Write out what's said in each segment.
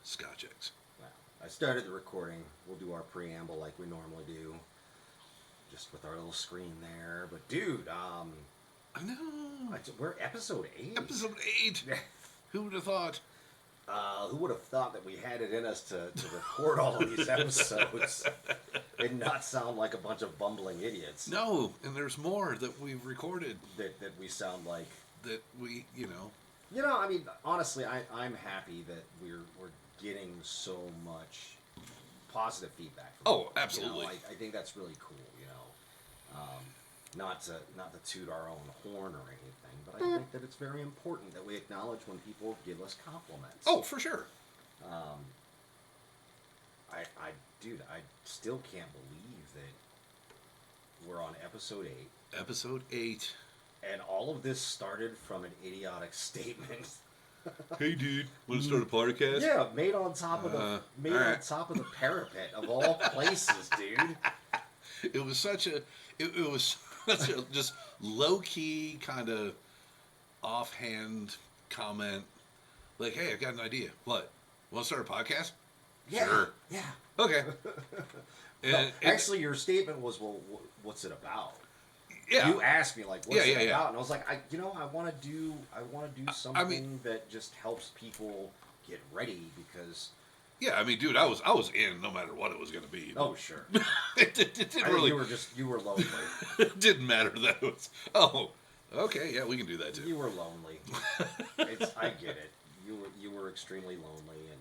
Scotch eggs. Well, I started the recording. We'll do our preamble like we normally do, just with our little screen there. But dude, I know. we're episode 8. Episode 8. Who would have thought? Who would have thought that we had it in us to record all of these episodes and not sound like a bunch of bumbling idiots? No, and there's more that we've recorded. That we sound like. That we, You know, I mean, honestly, I'm happy that we're getting so much positive feedback. Oh, absolutely. I think that's really cool. Not to toot our own horn or anything, but I think that it's very important that we acknowledge when people give us compliments. Oh, for sure. Dude, I still can't believe that we're on episode 8. Episode 8. And all of this started from an idiotic statement. Hey, dude, want to start a podcast? Yeah, made on top of the top of the parapet of all places, dude. It was such a just low key kind of offhand comment, like, "Hey, I've got an idea. What? Want to start a podcast?" Yeah, Sure. yeah. Okay. Actually, your statement was, "Well, what's it about?" Yeah. You asked me like, "What's it about?" Yeah. And I was like, I want to do something that just helps people get ready because. Yeah, I mean, dude, I was in no matter what it was going to be. Oh, sure. it didn't really. You were lonely. It didn't matter that it was. Oh, okay, yeah, we can do that too. You were lonely. I get it. You were extremely lonely, and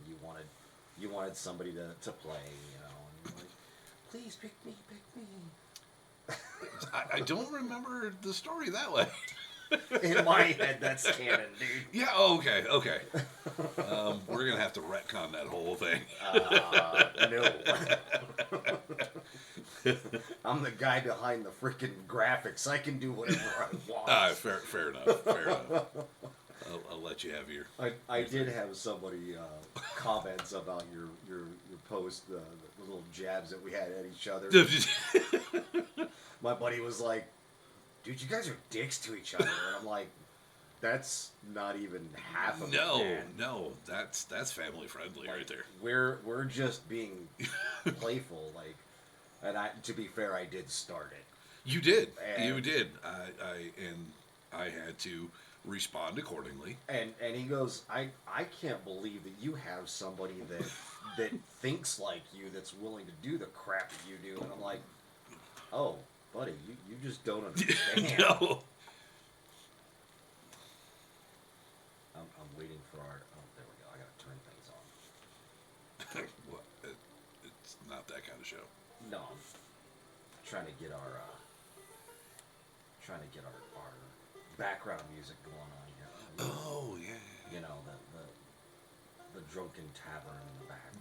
you wanted somebody to play. And you're like, please pick me. I don't remember the story that way. In my head, that's canon, dude. Yeah, okay. We're going to have to retcon that whole thing. No. I'm the guy behind the freaking graphics. I can do whatever I want. Fair enough. I'll let you have your... I did have somebody comments about your post, the little jabs that we had at each other. My buddy was like, dude, you guys are dicks to each other. And I'm like, that's not even half of it, man. No, that's family friendly right there. We're just being playful, like, and to be fair, I did start it. You did. You did. I had to respond accordingly. And he goes, I can't believe that you have somebody that thinks like you, that's willing to do the crap that you do. And I'm like, oh, buddy, you just don't understand. No. I'm waiting for our... Oh, there we go. I got to turn things on. What? It's not that kind of show. No, I'm trying to get our background music going on here. Oh, yeah. You know, the drunken tavern in the back.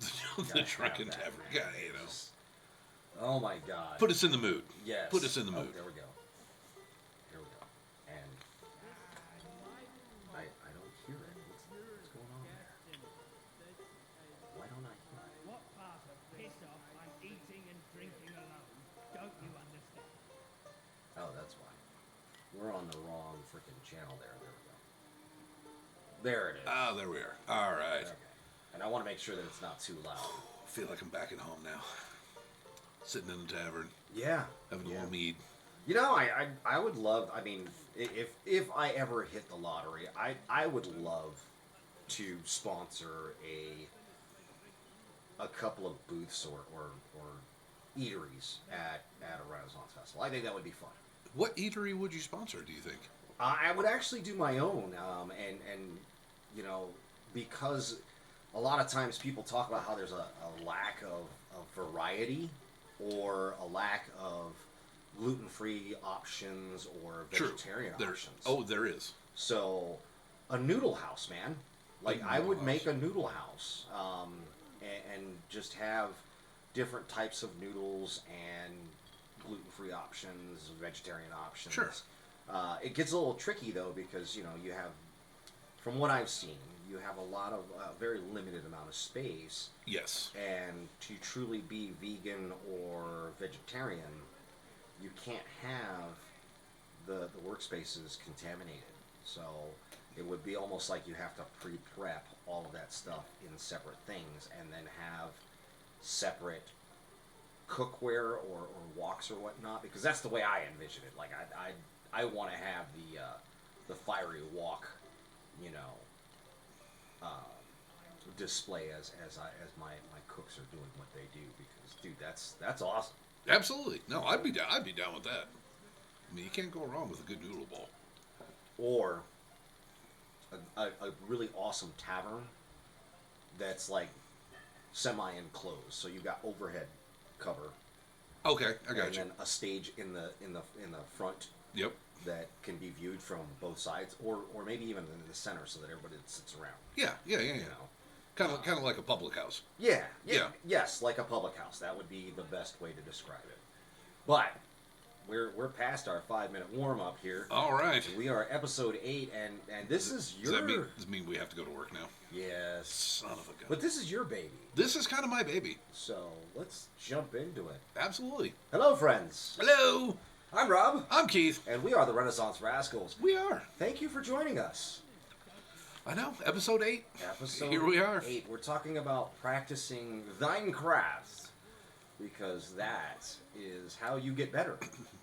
The drunken tavern. Yeah, you know. Oh my God. Put us in the mood. Yes. Put us in the mood. There we go. And I don't hear it. What's going on there? Why don't I hear it? What part of piss off I'm eating and drinking alone? Don't you understand? Oh, that's why. We're on the wrong freaking channel there. There we go. There it is. Ah, there we are. All right. Okay. And I want to make sure that it's not too loud. I feel like I'm back at home now. Sitting in the tavern. Yeah. Having a little mead. You know, I would love, I mean, if I ever hit the lottery, I would love to sponsor a couple of booths or eateries at a Renaissance Festival. I think that would be fun. What eatery would you sponsor, do you think? I would actually do my own, and you know, because a lot of times people talk about how there's a lack of variety or a lack of gluten-free options or vegetarian options. Oh, there is. So, a noodle house, man. Like, I would make a noodle house and just have different types of noodles and gluten-free options, vegetarian options. Sure. It gets a little tricky, though, because, you know, you have, from what I've seen, you have a lot of, very limited amount of space. Yes. And to truly be vegan or vegetarian, you can't have the workspaces contaminated. So it would be almost like you have to pre-prep all of that stuff in separate things, and then have separate cookware or woks or whatnot, because that's the way I envision it. Like I want to have the fiery wok, you know, display as my cooks are doing what they do, because dude, that's awesome. Absolutely. No, I'd be down with that. I mean, you can't go wrong with a good noodle bowl. Or a really awesome tavern that's like semi-enclosed, so you've got overhead cover. Okay, I got and you. then a stage in the front. Yep. That can be viewed from both sides, or maybe even in the center, so that everybody sits around. Yeah. You know. Kind of like a public house. Yeah. Yeah. Yes, like a public house. That would be the best way to describe it. But we're past our 5-minute warm up here. All right. We are episode 8, and this is your. Does that mean we have to go to work now? Yes. Son of a gun. But this is your baby. This is kind of my baby. So let's jump into it. Absolutely. Hello, friends. Hello. I'm Rob. I'm Keith. And we are the Renaissance Rascals. We are. Thank you for joining us. I know. Episode 8. Episode Here we are. 8. We're talking about practicing thine craft, because that is how you get better.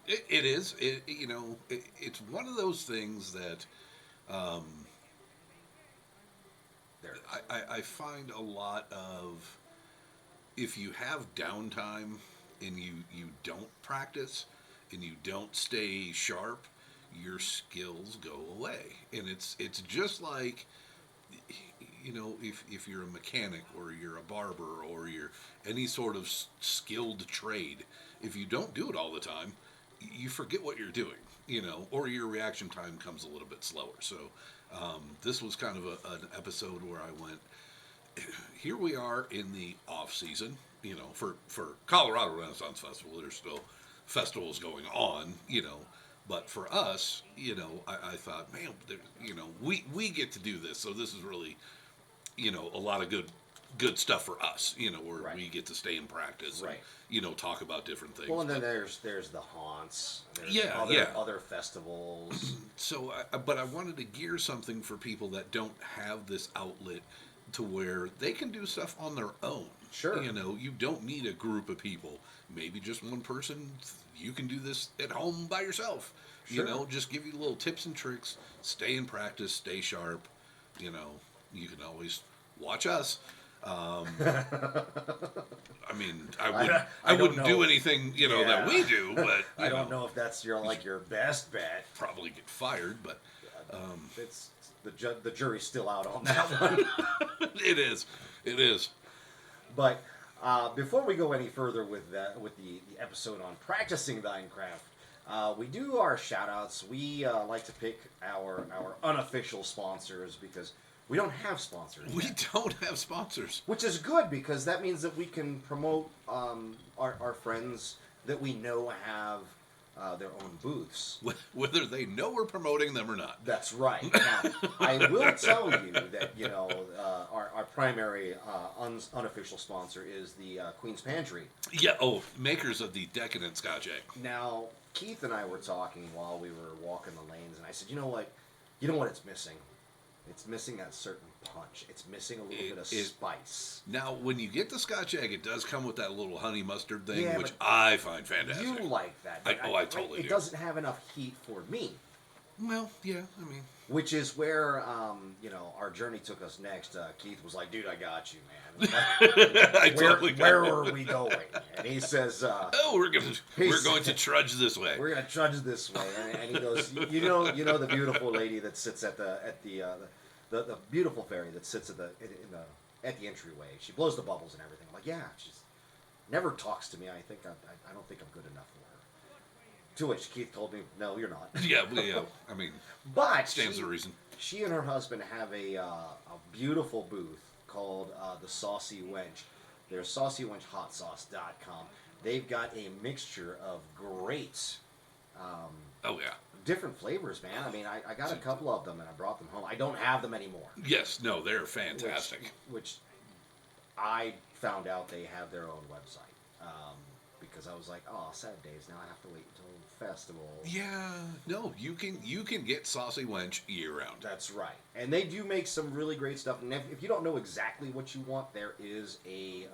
It is. It's one of those things that I find a lot of, if you have downtime and you don't practice and you don't stay sharp, your skills go away. And it's just like, if you're a mechanic or you're a barber or you're any sort of skilled trade, if you don't do it all the time, you forget what you're doing, or your reaction time comes a little bit slower. So this was kind of an episode where I went, here we are in the off season, for Colorado Renaissance Festival. There's still festivals going on, but for us, I thought, man, we get to do this. So this is really, a lot of good stuff for us, where Right. we get to stay in practice, Right. and, talk about different things. Well, and then there's the haunts. There's Yeah, other festivals. So, but I wanted to gear something for people that don't have this outlet to where they can do stuff on their own. Sure. You don't need a group of people. Maybe just one person. You can do this at home by yourself. Sure. Just give you little tips and tricks. Stay in practice. Stay sharp. You can always watch us. I mean, I wouldn't do anything, that we do, but I don't know if that's your best bet. probably get fired, but It's the jury's still out on that one. it is. But before we go any further with the episode on practicing thine craft, we do our shout outs. We like to pick our unofficial sponsors, because we don't have sponsors We yet. don't have sponsors. Which is good, because that means that we can promote our friends that we know have their own booths. Whether they know we're promoting them or not. That's right. Now, I will tell you that our primary unofficial sponsor is the Queen's Pantry. Yeah, makers of the decadent Scotch egg. Now, Keith and I were talking while we were walking the lanes, and I said, you know what it's missing? It's missing a certain punch. It's missing a little bit of spice. Now, when you get the Scotch egg, it does come with that little honey mustard thing, Yeah, which but I find fantastic. You like that. I totally do. It doesn't have enough heat for me. Well, yeah, I mean... Which is where, our journey took us next. Keith was like, dude, I got you, man. Where are we going? And he says, we're going to trudge this way. We're going to trudge this way. And he goes, you know the beautiful lady that sits at the beautiful fairy that sits at the entryway. She blows the bubbles and everything. I'm like, yeah, she's never talks to me. I don't think I'm good enough for her. To which Keith told me, no, you're not. Yeah. I mean, but stands to reason. She and her husband have a beautiful booth called the Saucy Wench. They're saucywenchhotsauce.com. They've got a mixture of great different flavors, man. I mean, I got a couple of them and I brought them home. I don't have them anymore. Yes, no, they're fantastic. Which I found out they have their own website. because I was like, oh, sad days. Now I have to wait until festival. Yeah, no, you can get Saucy Wench year round. That's right. And they do make some really great stuff. And if you don't know exactly what you want, there is a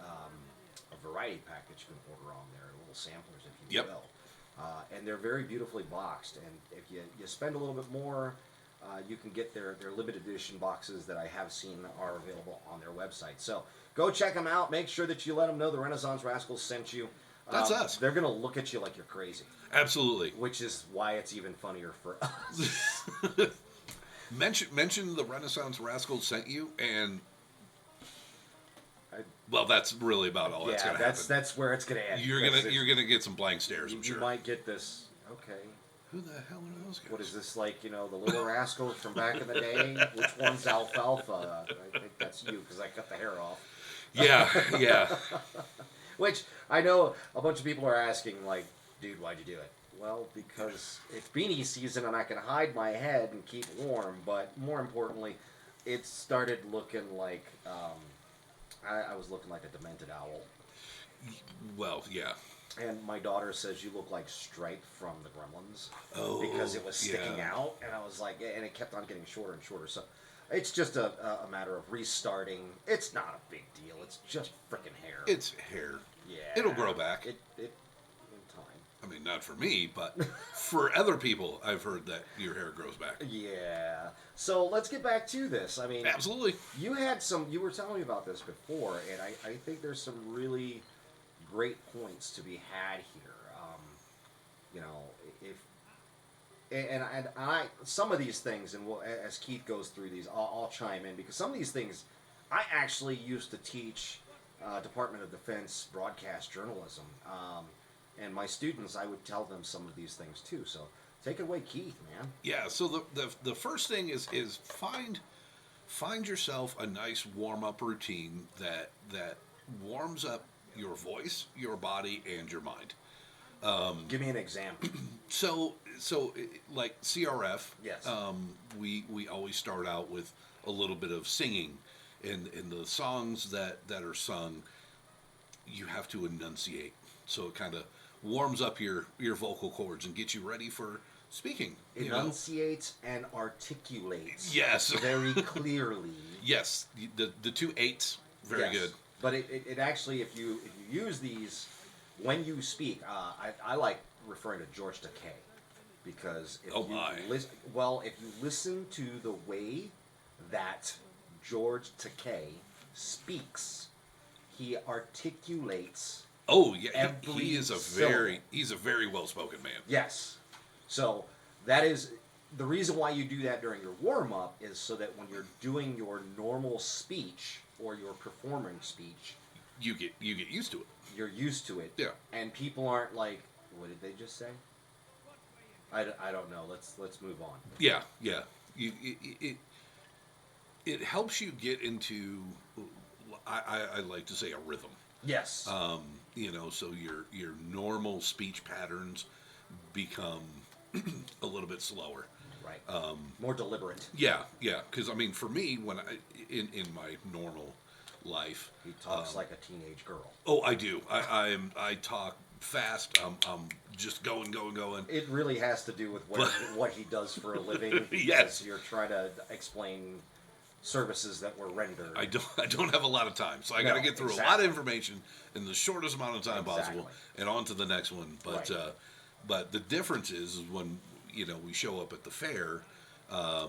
variety pack that you can order on there, little samplers, if you Yep. will. And they're very beautifully boxed. And if you spend a little bit more, you can get their limited edition boxes that I have seen are available on their website. So go check them out. Make sure that you let them know the Renaissance Rascals sent you. That's us. They're going to look at you like you're crazy. Absolutely. Which is why it's even funnier for us. Mention the Renaissance Rascals sent you, and I- well, that's really about all that's yeah, gonna happen. that's where it's going to end. You're gonna get some blank stares, I'm You sure. might get this. Okay. Who the hell are those guys? What is this like? The little rascals from back in the day? Which one's alfalfa? I think that's you because I cut the hair off. Yeah. Which I know a bunch of people are asking, like, dude, why'd you do it? Well, because it's beanie season and I can hide my head and keep warm. But more importantly, it started looking like I was looking like a demented owl. Well, yeah. And my daughter says you look like Stripe from the Gremlins. Oh, Because it was sticking yeah. out, and I was like, and it kept on getting shorter and shorter. So it's just a matter of restarting. It's not a big deal. It's just freaking hair. It's hair. Yeah. It'll grow back. It in time. I mean, not for me, but for other people, I've heard that your hair grows back. Yeah. So let's get back to this. I mean, Absolutely. you were telling me about this before, and I think there's some really great points to be had here. I some of these things, and as Keith goes through these, I'll chime in because some of these things I actually used to teach Department of Defense broadcast journalism, and my students, I would tell them some of these things too. So take it away, Keith, man. Yeah. So the first thing is find yourself a nice warm up routine that warms up your voice, your body, and your mind. Give me an example. So like CRF, Yes. We always start out with a little bit of singing, and the songs that are sung, you have to enunciate, so it kind of warms up your vocal cords and gets you ready for speaking. Enunciates and articulates. Yes. Very clearly. Yes, the two eights, very Yes. good. But it actually, if you use these when you speak, I like referring to George Takei because if Oh, you my. if you listen to the way that George Takei speaks, he articulates. Oh yeah, Every he's a very well spoken man. Yes. So that is the reason why you do that during your warm up is so that when you're doing your normal speech or your performing speech, You get used to it. you're used to it. Yeah. And people aren't like, what did they just say? I don't know. Let's move on. Yeah. It helps you get into, I like to say, a rhythm. Yes. So your normal speech patterns become a little bit slower. right. More deliberate. Yeah. Because I mean, for me, when in my normal life, He talks like a teenage girl. oh, I do. I talk fast. I'm just going. It really has to do with what he does for a living. Yes. Because you're trying to explain services that were rendered. I don't have a lot of time, so I got to No, get through a lot exactly. of information in the shortest amount of time possible, Exactly. and on to the next one. But Right. but the difference is when we show up at the fair, I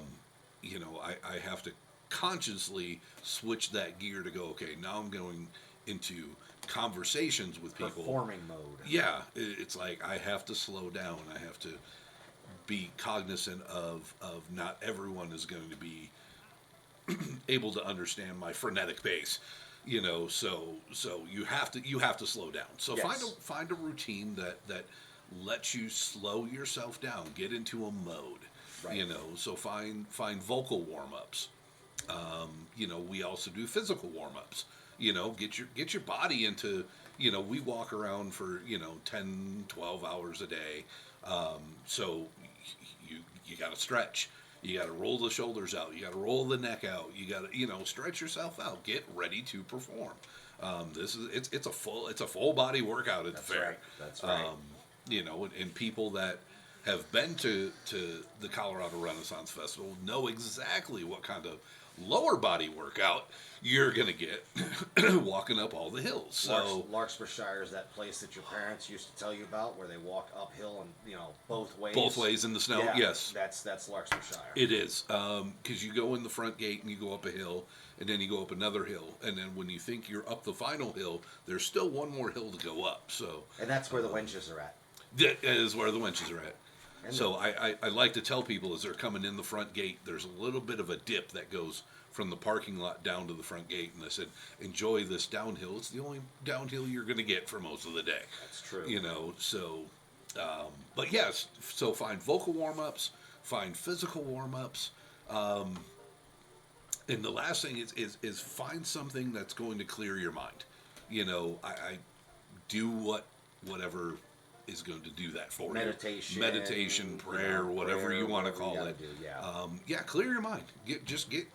have to consciously switch that gear to go. Okay, now I'm going into conversations with people. Performing mode. Yeah, it's like I have to slow down. I have to be cognizant of not everyone is going to be able to understand my frenetic pace, so you have to slow down. So Yes. find a routine that lets you slow yourself down, get into a mode. Right. So find vocal warm-ups. We also do physical warm-ups. Get your body into, we walk around for 10, 12 hours a day. So you got to stretch. You got to roll the shoulders out. You got to roll the neck out. You got to, stretch yourself out. Get ready to perform. It's a full body workout at the fair. Right. That's right. And people that have been to the Colorado Renaissance Festival know exactly what kind of lower body workout you're going to get walking up all the hills. So Larkspurshire is that place that your parents used to tell you about, where they walk uphill and both ways. Both ways in the snow. Yeah, Yes, that's Larkspurshire. it is, because you go in the front gate and you go up a hill, and then you go up another hill, and then when you think you're up the final hill, there's still one more hill to go up. So And that's where the wenches are at. that is where the wenches are at. And So I like to tell people as they're coming in the front gate, there's a little bit of a dip that goes from the parking lot down to the front gate, and I said, enjoy this downhill. It's the only downhill you're going to get for most of the day. That's true. So, but yes, so find vocal warm-ups, find physical warm-ups, and the last thing is find something that's going to clear your mind. I do whatever is going to do that for Meditation, you. Meditation, prayer, whatever you want to call it. Yeah. Clear your mind. Get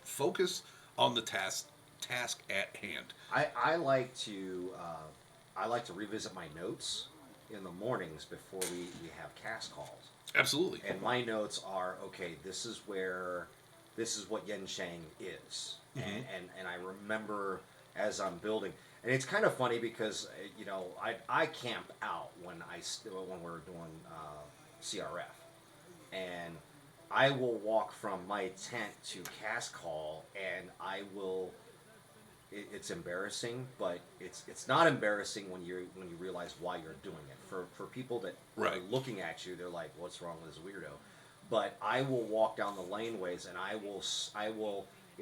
focus on the task at hand. I like to revisit my notes in the mornings before we have cast calls. Absolutely. And my notes are, okay, this is what Yen Shang is. Mm-hmm. And I remember as I'm building, and it's kind of funny because I camp out when we're doing CRF, and I will walk from my tent to cast call, and I will. It's embarrassing, but it's not embarrassing when you realize why you're doing it. For people that Right. are looking at you, they're like, "What's wrong with this weirdo?" But I will walk down the laneways, and I will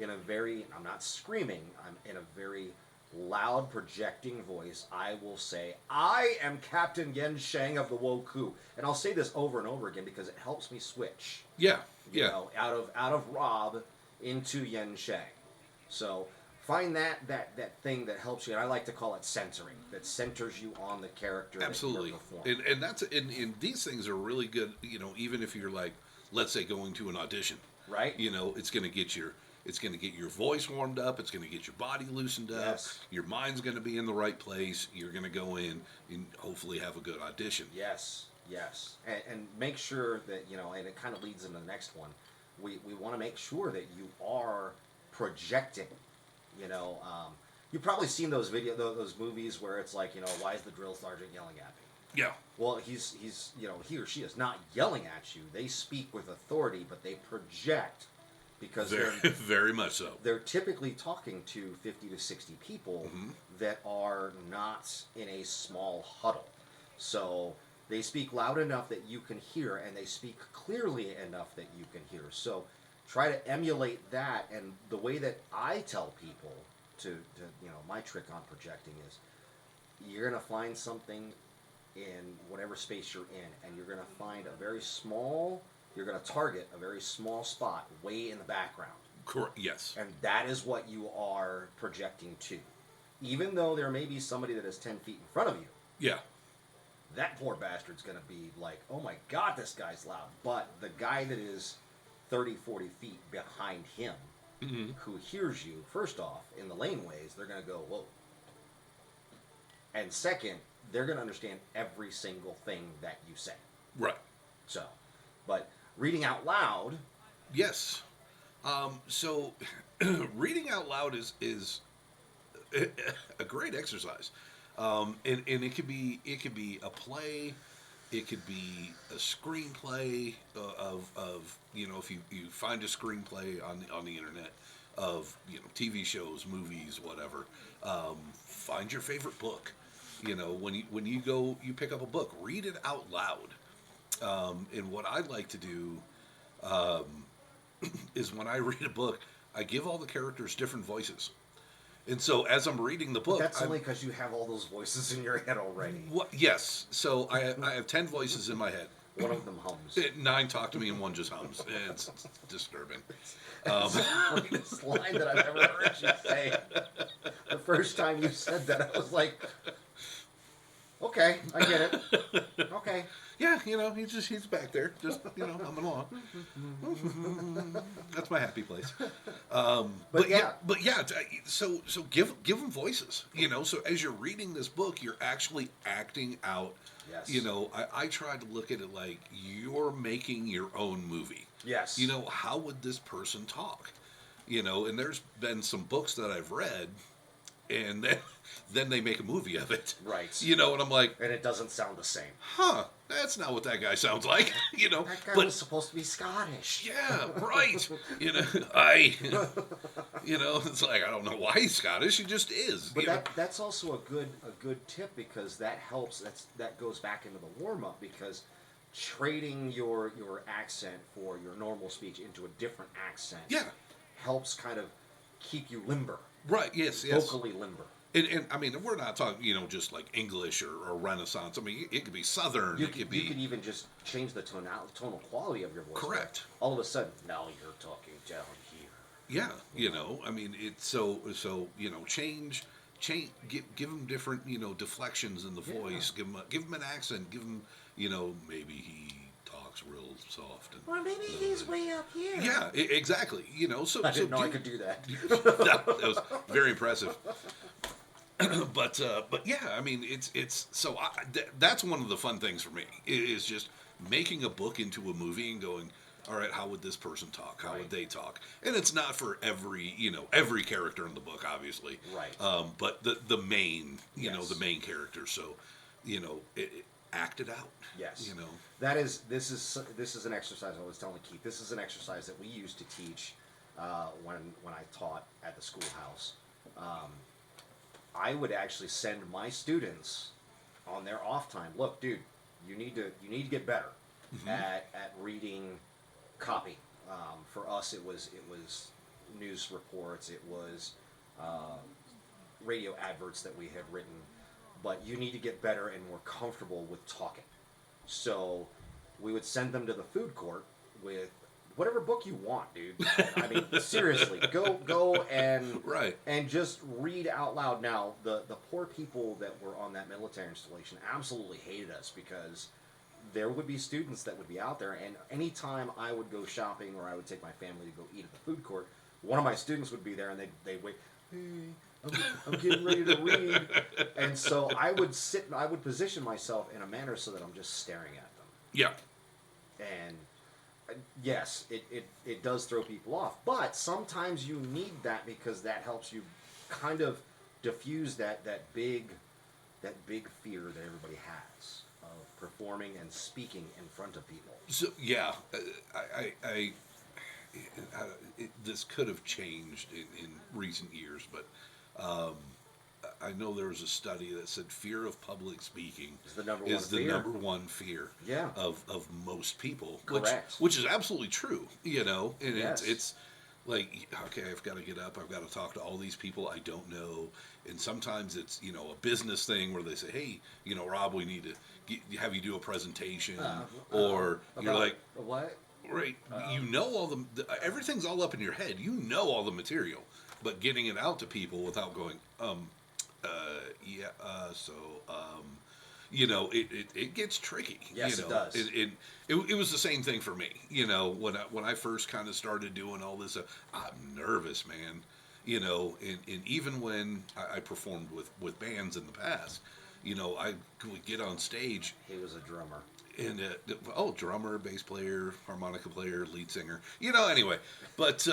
I'm not screaming. I'm in a very loud projecting voice. I will say, "I am Captain Yen Shang of the Woku," and I'll say this over and over again because it helps me switch. Yeah. Out of Rob into Yen Shang. So find that thing that helps you, and I like to call it centering. That centers you on the character. Absolutely. That you're performing. And that's and these things are really good. Even if you're like, let's say, going to an audition, right? It's going to get your voice warmed up. It's going to get your body loosened up. Yes. Your mind's going to be in the right place. You're going to go in and hopefully have a good audition. Yes. And make sure that, and it kind of leads into the next one. We want to make sure that you are projecting. You've probably seen those those movies where it's like, why is the drill sergeant yelling at me? Yeah. Well, he's he or she is not yelling at you. They speak with authority, but they project because Very much so. They're typically talking to 50 to 60 people that are not in a small huddle. So they speak loud enough that you can hear, and they speak clearly enough that you can hear. So try to emulate that. And the way that I tell people to my trick on projecting is, you're going to find something in whatever space you're in, and you're going to find you're going to target a very small spot way in the background. Correct. Yes. And that is what you are projecting to. Even though there may be somebody that is 10 feet in front of you. Yeah. That poor bastard's going to be like, oh my God, this guy's loud. But the guy that is 30, 40 feet behind him, who hears you, first off, in the laneways, they're going to go, whoa. And second, they're going to understand every single thing that you say. Right. So, but reading out loud. Yes. So reading out loud is a great exercise. And it could be a play, it could be a screenplay of if you find a screenplay on the internet of TV shows, movies, whatever. Find your favorite book. When you pick up a book, read it out loud. And what I like to do is when I read a book, I give all the characters different voices. And so as I'm reading the book... But that's only because you have all those voices in your head already. Yes. So I have 10 voices in my head. One of them hums. 9 talk to me and 1 just hums. It's disturbing. It's the greatest line that I've ever heard you say. The first time you said that, I was like, Okay, I get it. Okay. Yeah, he's back there, just humming along. That's my happy place. But yeah. So give them voices. So as you're reading this book, you're actually acting out. Yes. I tried to look at it like you're making your own movie. Yes. How would this person talk? And there's been some books that I've read, and then they make a movie of it. Right. And I'm like, and it doesn't sound the same. huh, that's not what that guy sounds like. That guy was supposed to be Scottish. Yeah, right. It's like, I don't know why he's Scottish. He just is. But that's also a good tip, because that helps. That goes back into the warm up, because trading your accent for your normal speech into a different accent helps kind of keep you limber. Right. Yes. Vocally limber. And I mean, we're not talking, just like English or Renaissance. I mean, it could be Southern. You could even just change the tonal quality of your voice. Correct. All of a sudden, now you're talking down here. Yeah, I mean, it's so change, give them different, deflections in the voice. Give them an accent. Give them, maybe he talks real soft. Or maybe he's way up here. Yeah, exactly. I didn't know I could do that. that was very impressive. But yeah, I mean, it's so that's one of the fun things for me is just making a book into a movie and going, all right, how would this person talk? How would they talk? And it's not for every character in the book, obviously. Right. But the main, the main character. So, act it out. Yes. This is an exercise. I was telling Keith, this is an exercise that we used to teach when I taught at the schoolhouse. I would actually send my students on their off time. Look, dude, you need to get better at reading copy. For us, it was news reports. It was radio adverts that we had written. But you need to get better and more comfortable with talking. So we would send them to the food court with whatever book you want, dude. I mean, seriously, go and and just read out loud. Now, the poor people that were on that military installation absolutely hated us, because there would be students that would be out there, and anytime I would go shopping or I would take my family to go eat at the food court, one of my students would be there, and they'd wait, hey, I'm getting ready to read. And so I would position myself in a manner so that I'm just staring at them. Yeah. And yes, it does throw people off, but sometimes you need that, because that helps you kind of diffuse that big fear that everybody has of performing and speaking in front of people. So yeah, this could have changed in recent years, but I know there was a study that said fear of public speaking is the number one fear of most people. Correct. Which is absolutely true, and yes. it's like, okay, I've got to get up, I've got to talk to all these people I don't know, and sometimes it's, a business thing where they say, hey, Rob, we need to have you do a presentation, or you're like, what? Right, all everything's all up in your head, all the material, but getting it out to people without going, it gets tricky. Yes, it does. It was the same thing for me. When I first kind of started doing all this, I'm nervous, man. And even when I performed with bands in the past, I would get on stage. He was a drummer. And drummer, bass player, harmonica player, lead singer. Anyway, but.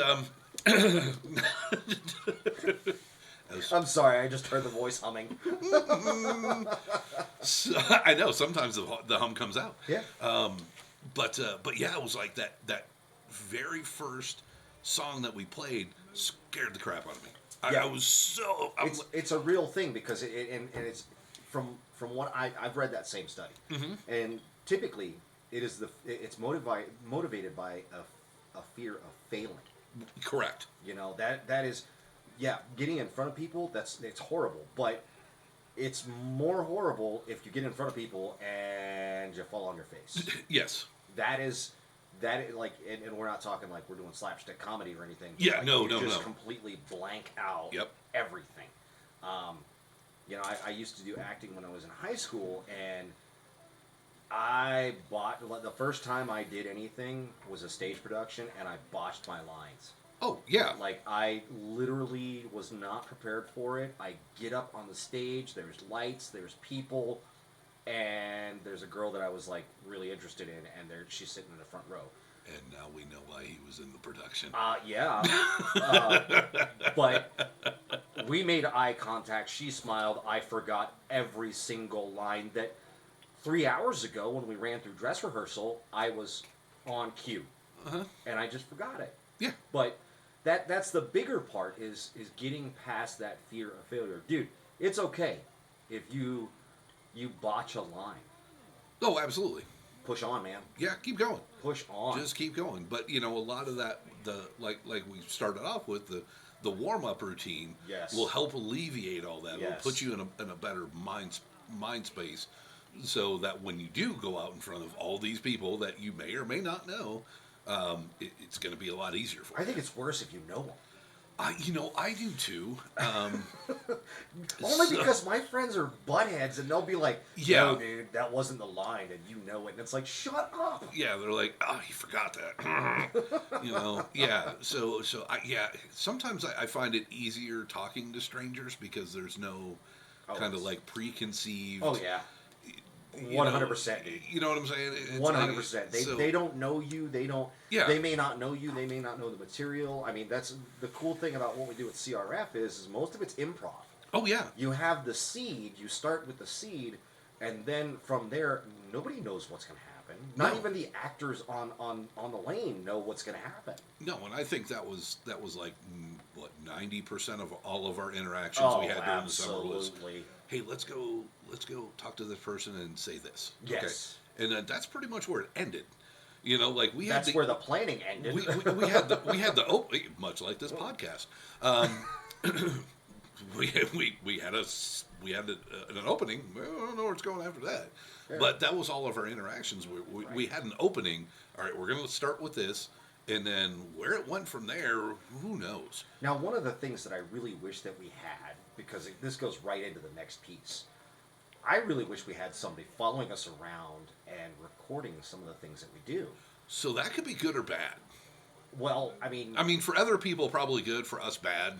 I'm sorry, I just heard the voice humming. So, I know, sometimes the hum comes out. Yeah. But yeah, it was like that very first song that we played scared the crap out of me. I was so... It's a real thing, because it's from what I've read that same study. Mm-hmm. And typically, it's motivated by a fear of failing. Correct. That is... Yeah, getting in front of people, it's horrible, but it's more horrible if you get in front of people and you fall on your face. Yes. That is like, and we're not talking like we're doing slapstick comedy or anything. Yeah, like no. Just completely blank out everything. You know, I used to do acting when I was in high school, and I the first time I did anything was a stage production, and I botched my lines. Oh, yeah. Like, I literally was not prepared for it. I get up on the stage, there's lights, there's people, and there's a girl that I was, like, really interested in, and she's sitting in the front row. And now we know why he was in the production. Yeah. But we made eye contact. She smiled. I forgot every single line that 3 hours ago when we ran through dress rehearsal, I was on cue. Uh-huh. And I just forgot it. Yeah. But that's the bigger part is getting past that fear of failure. Dude, it's okay if you botch a line. Oh, absolutely. Push on, man. Yeah, keep going. Push on. Just keep going. But a lot of that, like we started off with, the warm up routine Yes. will help alleviate all that. Yes. It'll put you in a better mind space, so that when you do go out in front of all these people that you may or may not know, it's going to be a lot easier for you. I think it's worse if you know them. I do too. Only because my friends are buttheads, and they'll be like, Yeah. "No, dude, that wasn't the line," and you know it, and it's like, "Shut up!" Yeah, they're like, oh, you forgot that. Yeah. So sometimes I find it easier talking to strangers because there's no kind of it's- like preconceived. Oh yeah, 100%, dude. You know what I'm saying? It's 100%. like, They don't know you. They don't. Yeah. They may not know you. They may not know the material. I mean, that's the cool thing about what we do at CRF is most of it's improv. Oh yeah. You have the seed. You start with the seed, and then from there, nobody knows what's going to happen. Not No. even the actors on the lane know what's going to happen. No, and I think that was like 90% of all of our interactions we had during the summer was, absolutely. hey, let's go talk to this person and say this. Yes. Okay. And that's pretty much where it ended. Like we That's had where the planning ended. we had the opening, much like this podcast. We had an opening. I don't know where it's going after that. Yeah. But that was all of our interactions. We had an opening. All right, we're going to start with this, and then where it went from there, who knows? Now, one of the things that I really wish that we had, because this goes right into the next piece, I really wish we had somebody following us around and recording some of the things that we do. So that could be good or bad. Well, I mean, For other people, probably good. For us, bad.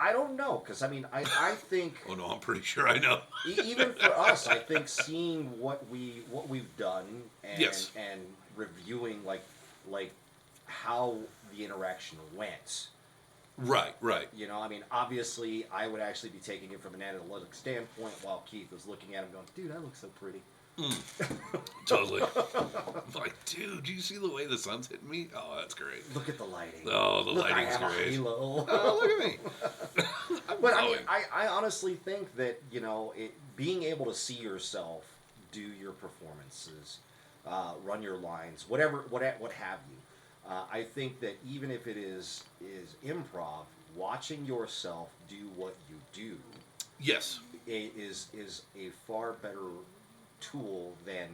I don't know, because I think Oh no, I'm pretty sure I know. even for us, I think seeing what we've done and Yes. and reviewing like how the interaction went. Right. Obviously, I would actually be taking it from an analytic standpoint, while Keith was looking at him going, "Dude, I look so pretty." Totally. I'm like, dude, do you see the way the sun's hitting me? Oh, that's great. Look at the lighting. Oh, the Look, lighting's I have great. a halo. Oh, look at me. But glowing. I honestly think that being able to see yourself do your performances, run your lines, what have you. I think that even if it is improv, watching yourself do what you do Yes. is a far better tool than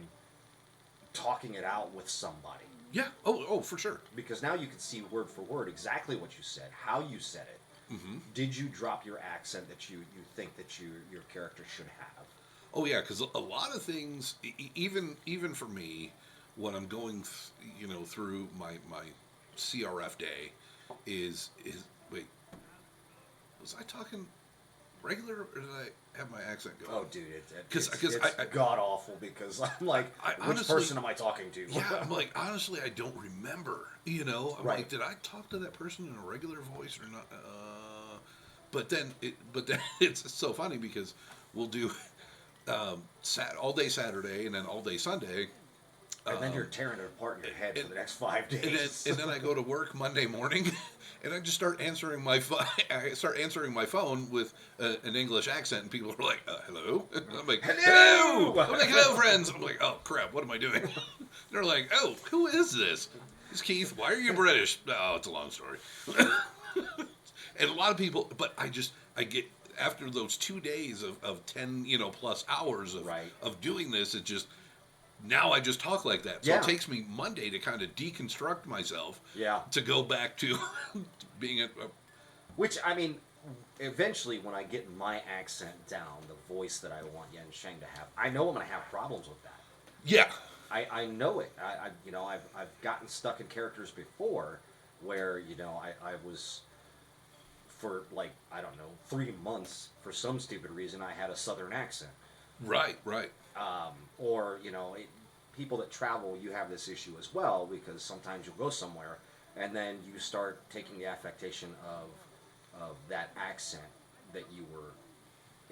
talking it out with somebody. Yeah. Oh, for sure. Because now you can see word for word exactly what you said, how you said it. Mm-hmm. Did you drop your accent that you think that your character should have? Oh, yeah, because a lot of things, even for me, when I'm going, through my CRF day, is wait, was I talking regular or did I have my accent going? Oh, dude, Because it's I god awful. Because I'm like, which honestly, person am I talking to? Yeah, I'm like, honestly, I don't remember. I'm Right. like, did I talk to that person in a regular voice or not? But then it's so funny because we'll do all day Saturday and then all day Sunday. And then you're tearing it apart in your head for the next 5 days. And then I go to work Monday morning, and I just start answering my phone with an English accent, and people are like, "Hello." And I'm like, Hello! I'm like, "Hello, friends." I'm like, "Oh crap, what am I doing?" They're like, "Oh, who is this? It's Keith. Why are you British?" Oh, it's a long story. And a lot of people, but I get after those 2 days of 10 plus hours of doing this, now I just talk like that. So Yeah. it takes me Monday to kind of deconstruct myself. Yeah. To go back to being a Which, eventually, when I get my accent down, the voice that I want Yen Sheng to have, I know I'm going to have problems with that. Yeah. I know it. I've gotten stuck in characters before where, I was, for like, I don't know, 3 months, for some stupid reason, I had a southern accent. Right. Right. Or, people that travel, you have this issue as well, because sometimes you'll go somewhere and then you start taking the affectation of that accent that you were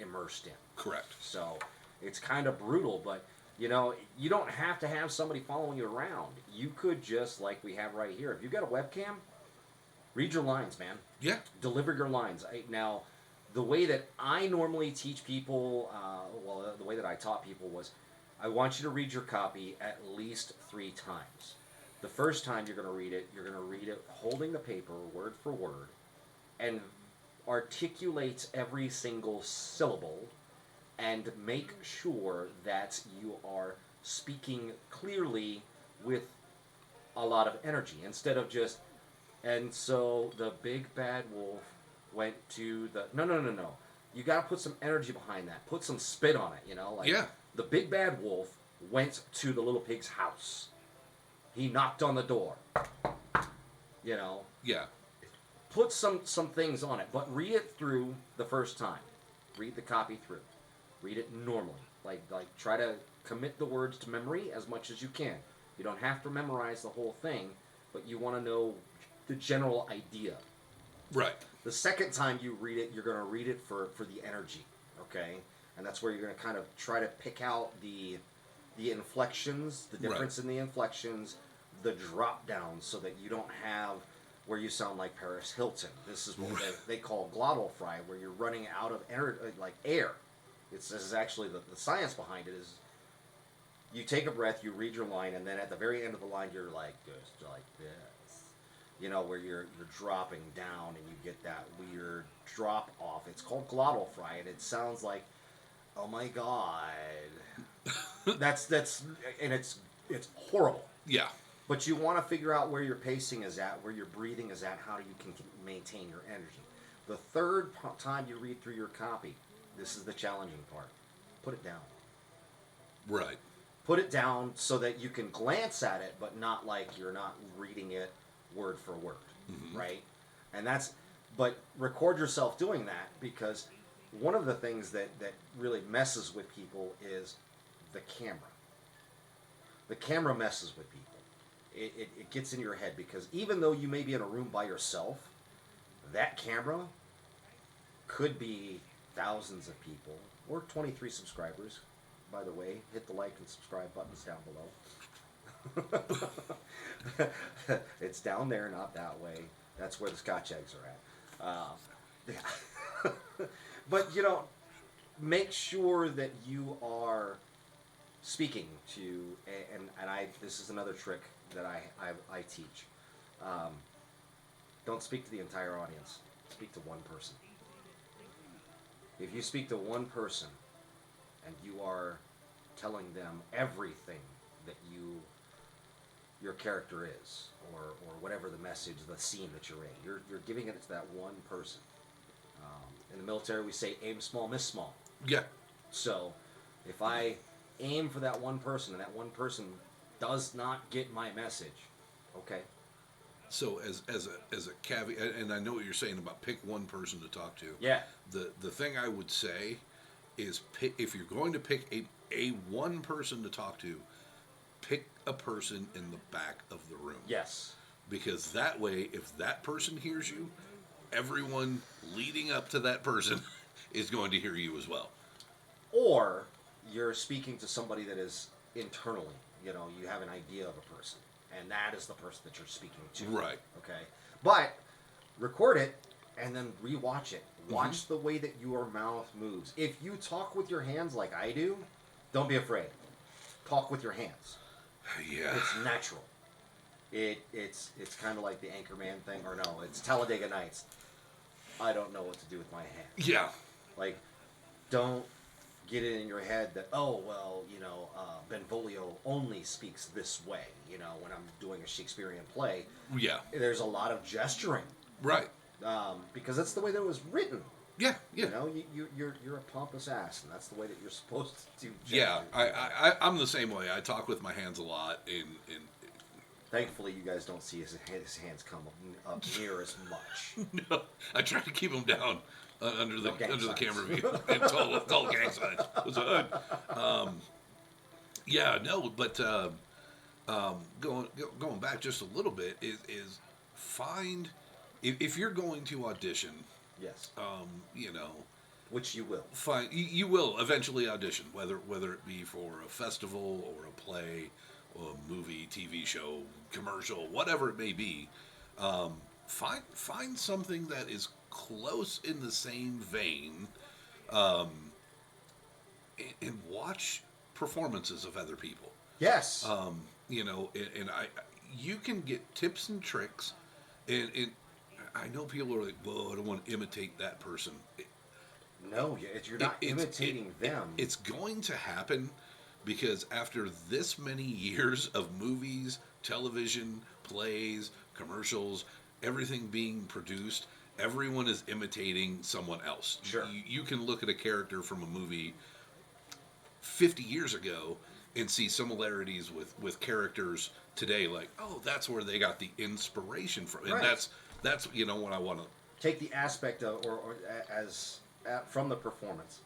immersed in. Correct. So it's kind of brutal, but you don't have to have somebody following you around. You could just, like we have right here, if you got a webcam, read your lines, man. Yeah. Deliver your lines. Now, the way that I normally teach people, the way that I taught people was, I want you to read your copy at least 3 times. The first time you're going to read it holding the paper word for word, and articulate every single syllable, and make sure that you are speaking clearly with a lot of energy, instead of just, and so the big bad wolf went to the, no. You got to put some energy behind that. Put some spit on it, like, Yeah. the big bad wolf went to the little pig's house. He knocked on the door. Yeah. Put some things on it, but read it through the first time. Read the copy through. Read it normally. Like try to commit the words to memory as much as you can. You don't have to memorize the whole thing, but you want to know the general idea. Right. The second time you read it, you're going to read it for the energy, okay? And that's where you're going to kind of try to pick out the inflections, the difference in the inflections, the drop downs, so that you don't have where you sound like Paris Hilton. This is what they call glottal fry, where you're running out of air, like air. This is actually the science behind it is, you take a breath, you read your line, and then at the very end of the line, you're like, just like this. Where you're dropping down and you get that weird drop off. It's called glottal fry, and it sounds like, oh my god. that's and it's horrible. Yeah. But you want to figure out where your pacing is at, where your breathing is at, how you can maintain your energy. The third time you read through your copy, this is the challenging part. Put it down. Right. Put it down so that you can glance at it, but not like you're not reading it word for word, right? And but record yourself doing that, because one of the things that really messes with people is the camera. The camera messes with people. It gets in your head, because even though you may be in a room by yourself, that camera could be thousands of people, or 23 subscribers. By the way, hit the like and subscribe buttons down below. It's down there, not that way. That's where the Scotch eggs are at. But, make sure that you are speaking to, and this is another trick that I teach. Don't speak to the entire audience. Speak to one person. If you speak to one person and you are telling them everything that your character is, or whatever the message, the scene that you're in, you're giving it to that one person. In the military, we say aim small, miss small. Yeah. So if I aim for that one person and that one person does not get my message, okay. So as a caveat, and I know what you're saying about pick one person to talk to. Yeah. The thing I would say is, if you're going to pick a one person to talk to, pick a person in the back of the room. Yes. Because that way, if that person hears you, everyone leading up to that person is going to hear you as well. Or you're speaking to somebody that is internally, you have an idea of a person, and that is the person that you're speaking to. Right. Okay. But record it and then rewatch it. Watch the way that your mouth moves. If you talk with your hands like I do, don't be afraid. Talk with your hands. Yeah. It's natural. It's kind of like the Anchorman thing, or no, it's Talladega Nights. I don't know what to do with my hands. Yeah. Like, don't get it in your head that, Benvolio only speaks this way, when I'm doing a Shakespearean play. Yeah. There's a lot of gesturing. Right. because that's the way that it was written. Yeah, yeah. You know, you're a pompous ass, and that's the way that you're supposed to do. Yeah, gestures. I'm the same way. I talk with my hands a lot, and Thankfully, you guys don't see his hands come up near as much. no, I try to keep them down under the gang signs. camera view and tall gang signs. Yeah, no, but going back just a little bit is find if you're going to audition, Yes, you know, which you will. find you will eventually audition, whether it be for a festival or a play or a movie, TV show, commercial, whatever it may be. Find something that is close in the same vein, and watch performances of other people. Yes. You know, and you can get tips and tricks, and I know people are like, "Whoa, I don't want to imitate that person." No, you're not imitating them. It's going to happen because after this many years of movies, television, plays, commercials, everything being produced, everyone is imitating someone else. Sure. You can look at a character from a movie 50 years ago and see similarities with characters today, like, oh, that's where they got the inspiration from. And Right. that's you know, what I want to Take the aspect of, or as from the performance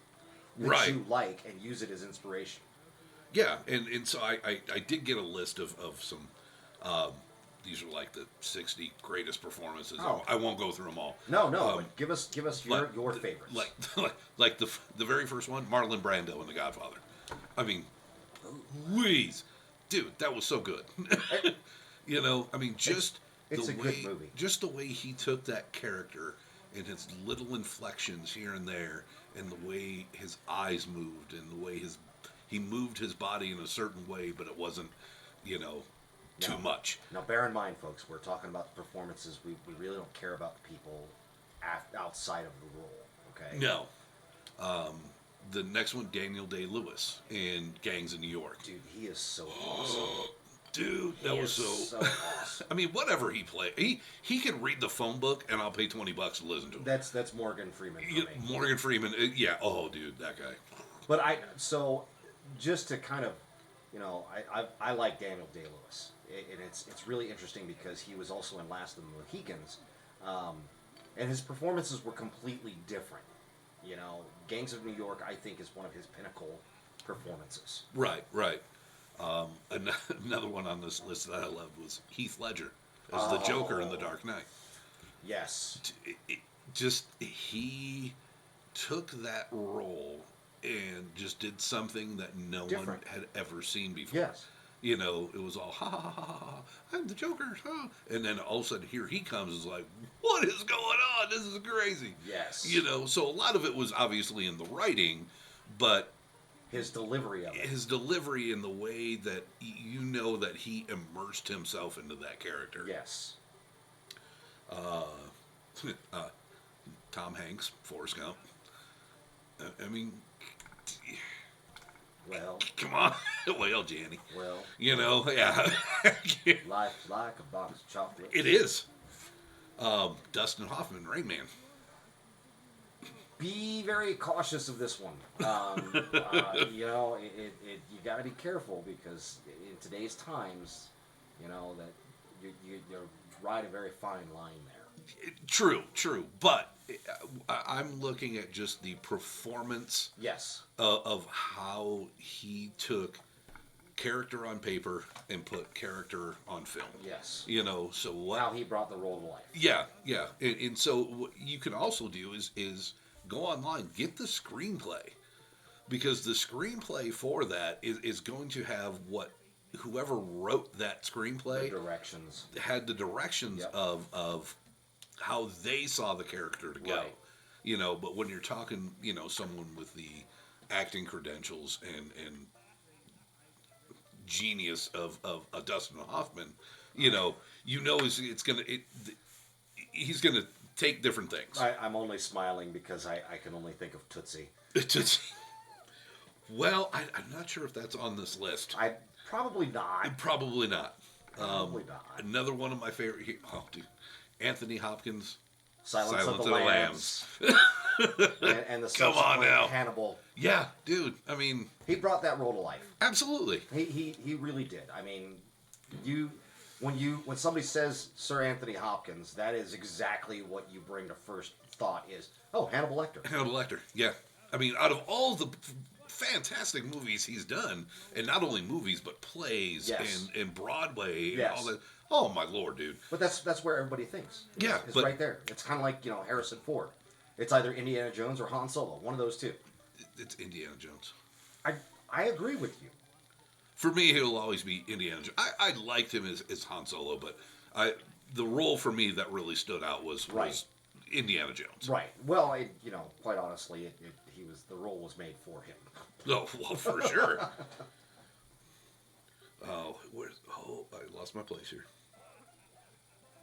that Right. you like and use it as inspiration. Yeah, and so I did get a list of some. These are like the 60 greatest performances. Oh. I won't go through them all. No, Um, but give us your favorites. Like the very first one, Marlon Brando in The Godfather. I mean, Louise, dude, that was so good. You know, I mean, just it's the a way, good movie. just the way he took that character and his little inflections here and there, and the way his eyes moved, and the way he moved his body in a certain way, but it wasn't, you know, too No. much. Now, bear in mind, folks, we're talking about the performances. We really don't care about the people outside of the role. Okay. No. The next one, Daniel Day-Lewis in Gangs in New York. Dude, he is so awesome. Dude, that He was is so. awesome. I mean, whatever he played, he can read the phone book, and I'll pay $20 to listen to him. That's Morgan Freeman for me. Morgan Freeman, yeah. Oh, dude, that guy. But just to kind of, you know, I like Daniel Day-Lewis, and it's really interesting because he was also in Last of the Mohicans, and his performances were completely different. You know, Gangs of New York, I think, is one of his pinnacle performances. Right. Another one on this list that I loved was Heath Ledger as the Joker in The Dark Knight. Yes. He took that role and just did something that no one Different. had ever seen before. Yes. You know, it was all ha ha ha ha ha. I'm the Joker, huh? And then all of a sudden, here he comes. Is like, what is going on? This is crazy. Yes. You know, so a lot of it was obviously in the writing, but His delivery of it. his delivery in the way that you know that he immersed himself into that character. Yes. Tom Hanks, Forrest Gump. I mean, Well, come on. Well, Janny. well. You know, yeah. Life's like a box of chocolates. It is. Dustin Hoffman, Rain Man. Be very cautious of this one. You know, you got to be careful because in today's times, you know that you ride a very fine line there. True. But I'm looking at just the performance Yes. of how he took character on paper and put character on film. Yes. You know, so what? How he brought the role to life. Yeah. And so what you can also do is go online, get the screenplay, because the screenplay for that is going to have what whoever wrote that screenplay The directions. had the directions Yep. of how they saw the character to go. Right. You know, but when you're talking, you know, someone with the acting credentials and genius of a Dustin Hoffman, you know he's gonna take different things. I'm only smiling because I can only think of Tootsie. Well, I'm not sure if that's on this list. Probably not. Probably not. Probably not. Another one of my favorite. Oh, dude, Anthony Hopkins, Silence of the Lambs. and the Come on subsequent now. Hannibal. Yeah, dude. I mean, He brought that role to life. absolutely. He really did. I mean, when somebody says Sir Anthony Hopkins, that is exactly what you bring to first thought is, oh, Hannibal Lecter. Hannibal Lecter. Yeah. I mean, out of all the fantastic movies he's done, and not only movies but plays Yes. and Broadway and Yes. all that. Oh my lord, dude. But that's where everybody thinks. Yeah, It's but- right there. It's kind of like, Harrison Ford. It's either Indiana Jones or Han Solo. One of those two. It's Indiana Jones. I agree with you. For me, he'll always be Indiana Jones. I liked him as Han Solo, but the role for me that really stood out was Indiana Jones. Right. Well, quite honestly, the role was made for him. Oh, well, for sure. I lost my place here.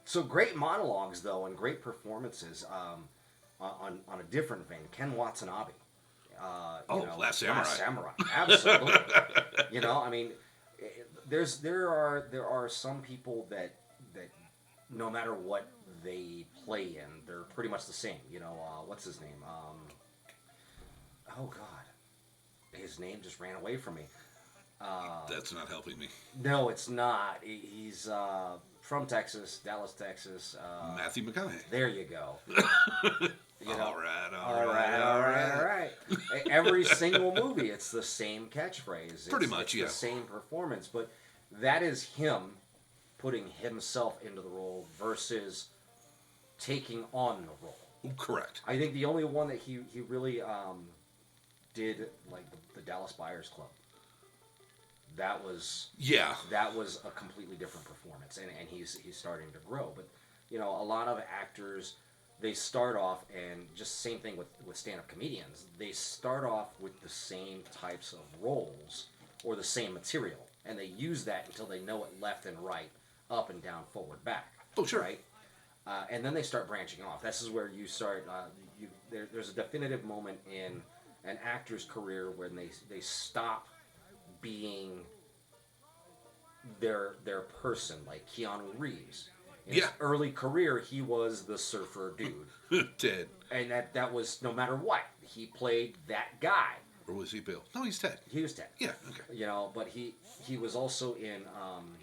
So great monologues, though, and great performances. On a different vein, Ken Watanabe. Last Samurai. Last Samurai. Absolutely. I mean, there are some people that no matter what they play in, they're pretty much the same. What's his name? Oh God, his name just ran away from me. That's not helping me. No, it's not. He's from Texas, Dallas, Texas. Matthew McConaughey. There you go. All right. Every single movie, it's the same catchphrase. Pretty much, it's yeah. the same performance, but that is him putting himself into the role versus taking on the role. Correct. I think the only one that he really did, like the Dallas Buyers Club. That was a completely different performance, and he's starting to grow. But a lot of actors, they start off, and just same thing with stand-up comedians, they start off with the same types of roles or the same material, and they use that until they know it left and right, up and down, forward, back. Oh, sure. Right? And then they start branching off. This is where you start. There's a definitive moment in an actor's career when they stop being their person, like Keanu Reeves. In his early career, he was the surfer dude. Ted. And that was no matter what. He played that guy. Or was he Bill? No, he's Ted. He was Ted. Yeah, okay. But he was also in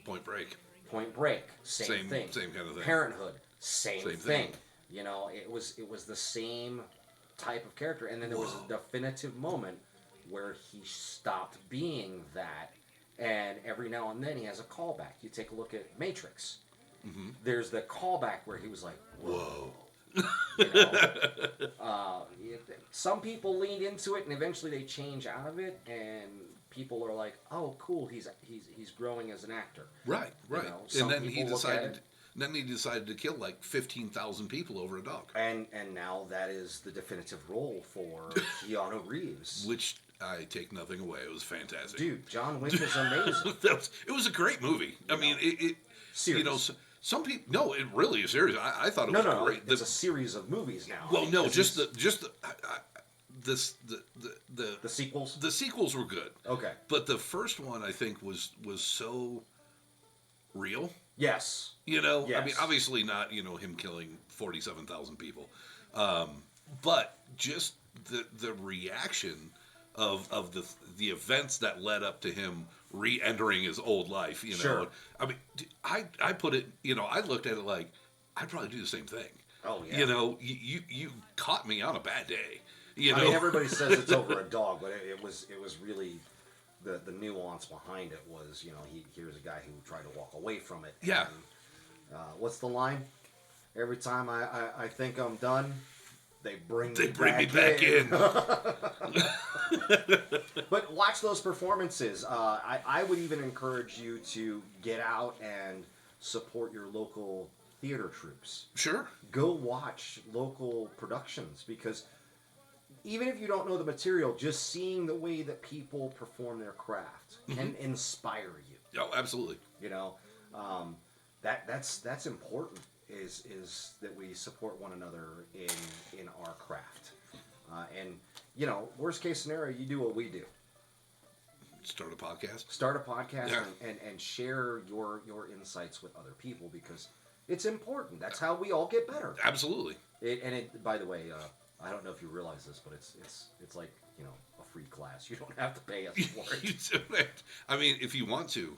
Point Break. Point Break. Same thing. Same kind of thing. Parenthood. Same thing. thing. It was the same type of character. And then there was a definitive moment where he stopped being that, and every now and then he has a callback. You take a look at Matrix. Mm-hmm. There's the callback where he was like, whoa. Some people leaned into it, and eventually they change out of it, and people are like, oh, cool, he's growing as an actor. Right. Some And then he people look at decided. it, Then he decided to kill like 15,000 people over a dog. and now that is the definitive role for Keanu Reeves. Which I take nothing away. It was fantastic. Dude, John Wick is amazing. It was a great movie. I mean, it Serious. some people. No, it really is serious. I thought it was great. It's a series of movies now. Well, no, just the sequels. The sequels were good. Okay. But the first one, I think, was so real. Yes. I mean, obviously not, him killing 47,000 people. But just the reaction of the events that led up to him re-entering his old life, Sure. I mean, I put it, I looked at it like, I'd probably do the same thing. Oh, yeah. You caught me on a bad day. I mean, everybody says it's over a dog, but it was really the nuance behind it was, here's a guy who tried to walk away from it. Yeah. And, what's the line? Every time I think I'm done, they bring me back in. But watch those performances. I would even encourage you to get out and support your local theater troupes. Sure. Go watch local productions, because even if you don't know the material, just seeing the way that people perform their craft can inspire you. Oh, absolutely. That's important. Is that we support one another in our craft, and worst case scenario, you do what we do. Start a podcast. Start a podcast Yeah. and share your insights with other people, because It's important. That's how we all get better. Absolutely. By the way, I don't know if you realize this, but it's like, a free class. You don't have to pay us for it. You do it. I mean, if you want to,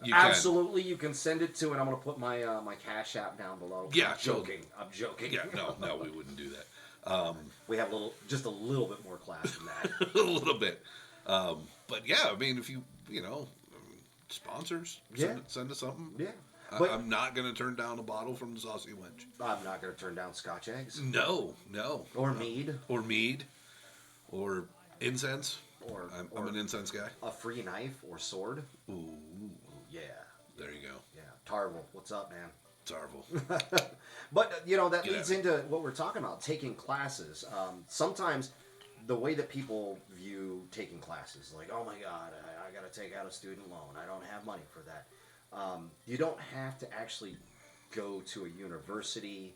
you Absolutely, you can send it to, and I'm going to put my my Cash App down below. Yeah, I'm joking. I'm joking. Yeah, no, we wouldn't do that. We have just a little bit more class than that. A little bit. But yeah, I mean, if sponsors, send us something. Yeah. But I'm not going to turn down a bottle from the Saucy Wench. I'm not going to turn down Scotch eggs. No. Or mead. Or incense. Or I'm an incense guy. A free knife or sword. Ooh. Yeah. There you go. Yeah. Tarvel, what's up, man? Tarvel. But, that leads into what we're talking about, taking classes. Sometimes the way that people view taking classes, like, oh my God, I got to take out a student loan. I don't have money for that. You don't have to actually go to a university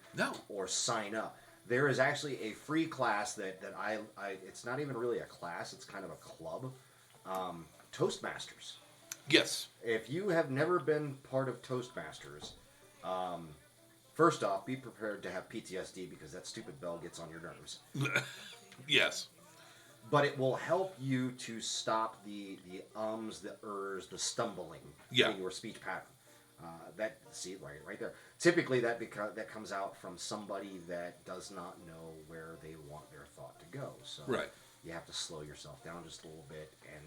or sign up. There is actually a free class that I it's not even really a class, it's kind of a club. Toastmasters. Yes. If you have never been part of Toastmasters, first off, be prepared to have PTSD because that stupid bell gets on your nerves. Yes. But it will help you to stop the ums, the ers, the stumbling in your speech pattern. Right there. Typically, that comes out from somebody that does not know where they want their thought to go. So you have to slow yourself down just a little bit, and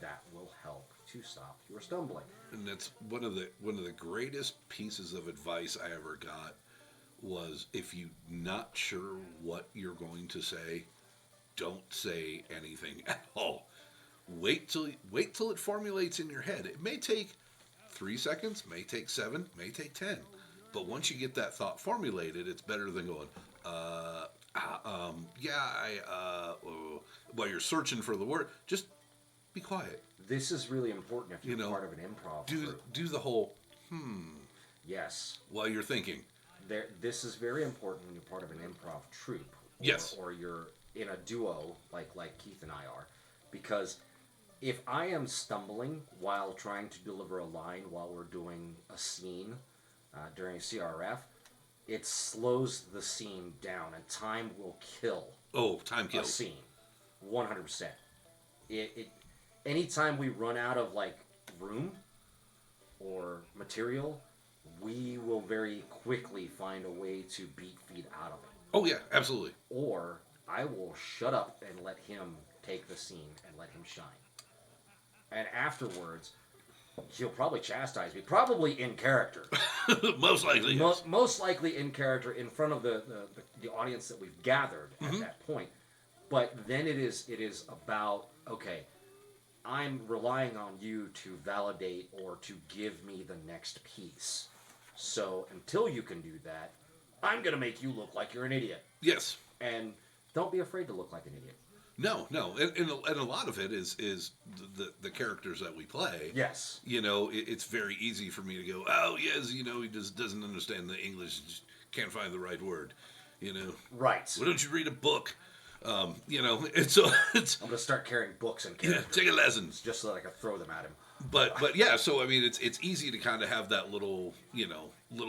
that will help to stop your stumbling. And that's one of the greatest pieces of advice I ever got was, if you're not sure what you're going to say, don't say anything at all. Wait till it formulates in your head. It may take 3 seconds, may take 7, may take 10. But once you get that thought formulated, it's better than going, while you're searching for the word, just be quiet. This is really important if you're part of an improv group. Do the whole, Yes. while you're thinking. This is very important when you're part of an improv troupe. Yes. Or you're in a duo like Keith and I are, because if I am stumbling while trying to deliver a line while we're doing a scene during CRF, it slows the scene down, and time will kill. Time kills. A scene, 100%. Anytime we run out of room or material, we will very quickly find a way to beat feet out of it. Oh yeah, absolutely. Or I will shut up and let him take the scene and let him shine. And afterwards, he'll probably chastise me, probably in character. Most likely. Yes. Most likely in character in front of the audience that we've gathered at that point. But then it is about, okay, I'm relying on you to validate or to give me the next piece. So until you can do that, I'm going to make you look like you're an idiot. Yes. And don't be afraid to look like an idiot. No, and a lot of it is the characters that we play. Yes. It's very easy for me to go, oh yes, he just doesn't understand the English, just can't find the right word. Right. Why don't you read a book? And so it's. I'm gonna start carrying books and characters. Yeah, take lessons just so that I can throw them at him. But yeah, so I mean, it's easy to kind of have that little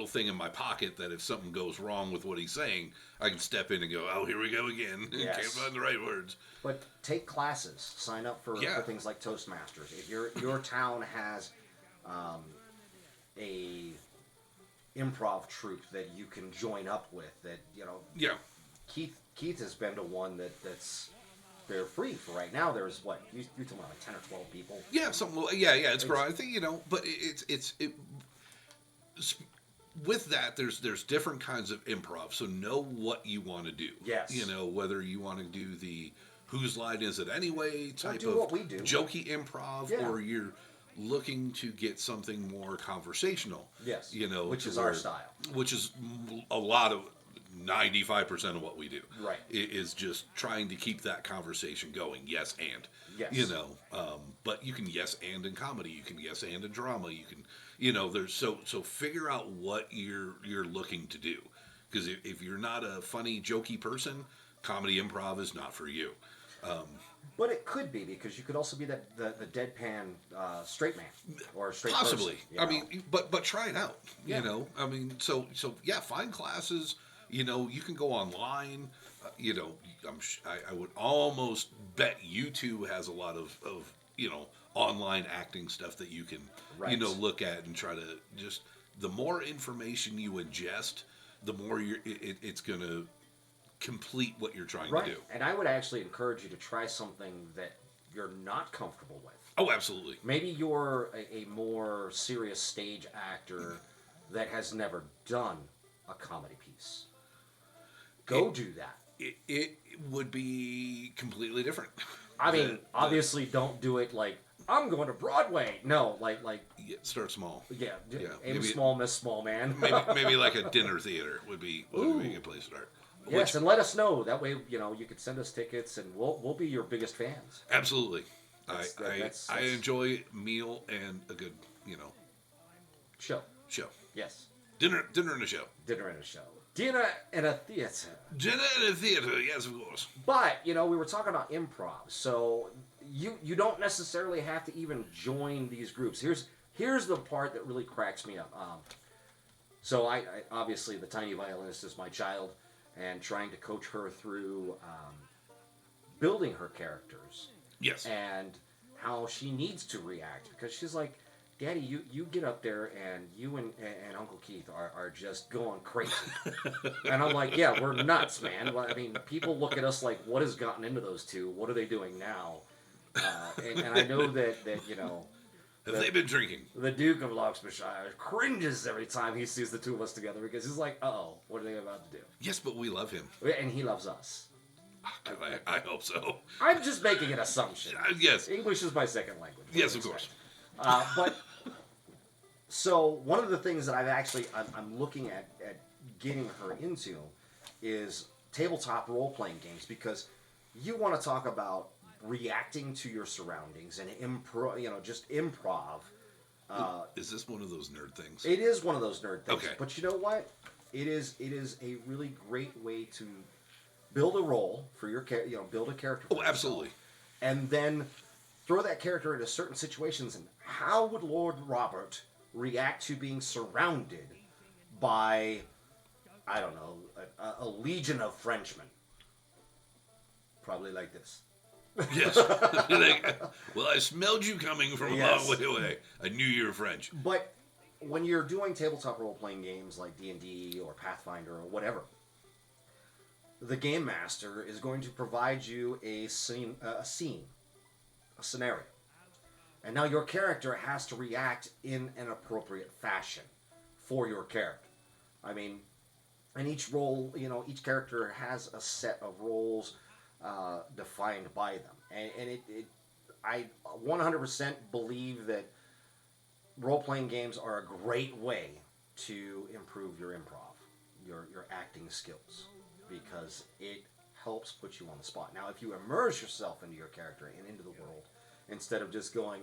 thing in my pocket that if something goes wrong with what he's saying, I can step in and go, oh, here we go again. Yes. Can't find the right words. But take classes. Sign up for things like Toastmasters. If your town has a improv troupe that you can join up with, that Yeah. Keith has been to one that's. They're free for right now. There's you're talking about 10 or 12 people. Yeah, something. Yeah. It's growing. I think but it's with that. There's different kinds of improv. So know what you want to do. Yes. Whether you want to do the whose line is it anyway type do of what we do. Jokey improv, or you're looking to get something more conversational. Yes. Which is our style. Which is a lot of. 95% of what we do, right, is just trying to keep that conversation going. Yes, and but you can yes and in comedy, you can yes and in drama, you can, there's so figure out what you're looking to do, because if you're not a funny, jokey person, comedy improv is not for you. But it could be, because you could also be the deadpan straight man or straight Possibly. person. You I know? mean, but try it out. Yeah. You know, I mean, so yeah, find classes. You know, you can go online. You know, I would almost bet YouTube has a lot of online acting stuff that you can Right. look at and try to just, the more information you ingest, the more it's gonna complete what you're trying right. to do. And I would actually encourage you to try something that you're not comfortable with. Oh, absolutely. Maybe you're a more serious stage actor that has never done a comedy piece. Go do that. It would be completely different. I mean, obviously, don't do it like, I'm going to Broadway. No, like Start small. yeah, Yeah, aim maybe- small, miss small, man. Maybe like a dinner theater would be a good place to start. Yes, and let us know. That way, you could send us tickets, and we'll be your biggest fans. Absolutely. That's- I enjoy meal and a good, Show. show. Yes. Dinner and a show. Dinner and a show. Dinner and a theater. Dinner and a theater, yes, of course. But, we were talking about improv, so you don't necessarily have to even join these groups. Here's the part that really cracks me up. So I obviously, the tiny violinist is my child, and trying to coach her through building her characters. Yes. And how she needs to react, because she's like, Daddy, you get up there and you and Uncle Keith are just going crazy. And I'm like, yeah, we're nuts, man. I mean, people look at us like, what has gotten into those two? What are they doing now? And I know that Have they been drinking? the Duke of Loxbyshire cringes every time he sees the two of us together, because he's like, uh-oh, what are they about to do? Yes, but we love him. And he loves us. God, I hope so. I'm just making an assumption. Yes. English is my second language. What Yes, do of you course. expect? But so one of the things that I'm looking at getting her into is tabletop role-playing games, because you want to talk about reacting to your surroundings and just improv. Is this one of those nerd things? It is one of those nerd things. Okay. But you know what? It is a really great way to build a role for your build a character. For Oh, absolutely. yourself, and then throw that character into certain situations. And how would Lord Robert react to being surrounded by, I don't know, a legion of Frenchmen? Probably like this. Yes. Well, I smelled you coming from a Yes. long way away. I knew you were French. But when you're doing tabletop role-playing games like D&D or Pathfinder or whatever, the game master is going to provide you a scenario. And now your character has to react in an appropriate fashion for your character. I mean, and each role, each character has a set of roles defined by them. And I 100% believe that role-playing games are a great way to improve your improv, your acting skills, because it helps put you on the spot. Now, if you immerse yourself into your character and into the world, instead of just going,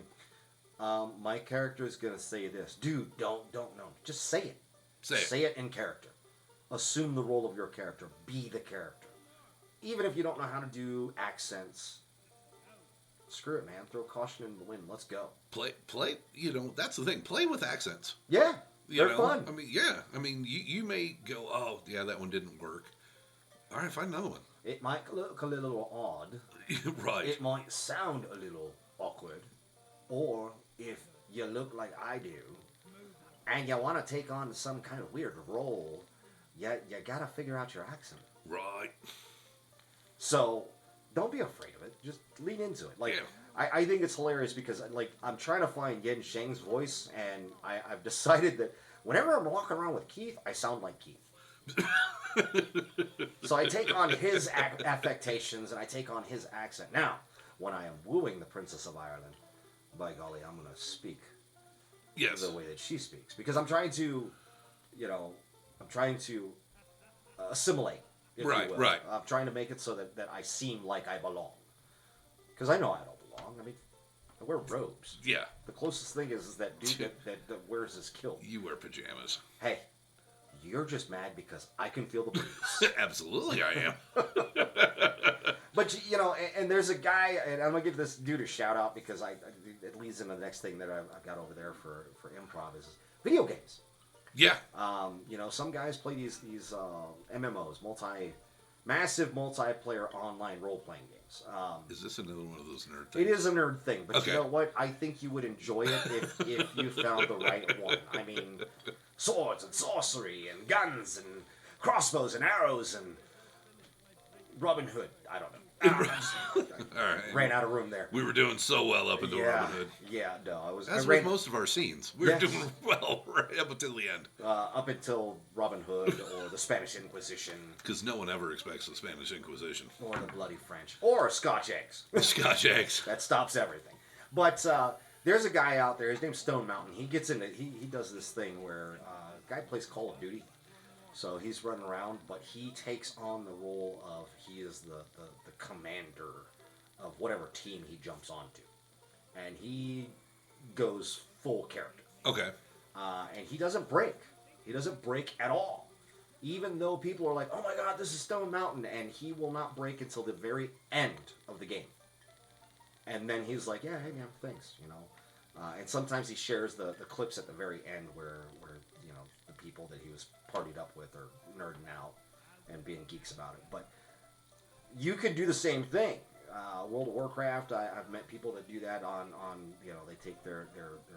my character is going to say this. Dude, don't, no. Just say it. Say it in character. Assume the role of your character. Be the character. Even if you don't know how to do accents, screw it, man. Throw caution in the wind. Let's go. Play. That's the thing. Play with accents. Yeah, they're fun. I mean, yeah. I mean, you may go, oh, yeah, that one didn't work. All right, find another one. It might look a little odd. Right. It might sound a little awkward. Or if you look like I do, and you want to take on some kind of weird role, you got to figure out your accent. Right. So don't be afraid of it. Just lean into it. Like, Yeah. I think it's hilarious because I'm trying to find Yen Sheng's voice, and I've decided that whenever I'm walking around with Keith, I sound like Keith. So I take on his affectations and I take on his accent. Now, when I am wooing the Princess of Ireland, by golly, I'm going to speak Yes. the way that she speaks, because I'm trying to, assimilate. If Right, you will. right. I'm trying to make it so that I seem like I belong, because I know I don't belong. I mean, I wear robes. Yeah. The closest thing is that dude that wears his kilt. You wear pajamas. Hey, you're just mad because I can feel the breeze. Absolutely, I am. But you know, and there's a guy, and I'm gonna give this dude a shout out because it leads into the next thing that I've got over there for improv is video games. Yeah. You know, some guys play these MMOs, massive multiplayer online role playing games. Is this another one of those nerd things? It is a nerd thing, but Okay. you know what? I think you would enjoy it if you found the right one. I mean, swords and sorcery and guns and crossbows and arrows and Robin Hood. I don't know. All right. Ran out of room there. We were doing so well up until Robin Hood. Yeah, no, I was. That's I with ran, most of our scenes. We were Yes. doing well right up until the end. up until Robin Hood or the Spanish Inquisition Because no one ever expects the Spanish Inquisition. or the Bloody French or Scotch eggs. Scotch eggs. That stops everything. But there's a guy out there. His name's Stone Mountain. He gets into he does this thing where guy plays Call of Duty. So he's running around, but he takes on the role of he is the commander of whatever team he jumps onto, and he goes full character. Okay. And he doesn't break. He doesn't break at all. Even though people are like, "Oh my God, this is Stone Mountain," and he will not break until the very end of the game. And then he's like, "Yeah, hey man, thanks," you know. And sometimes he shares the clips at the very end where you know the people that he was partied up with are nerding out and being geeks about it. But you could do the same thing. World of Warcraft, I've met people that do that on you know, they take their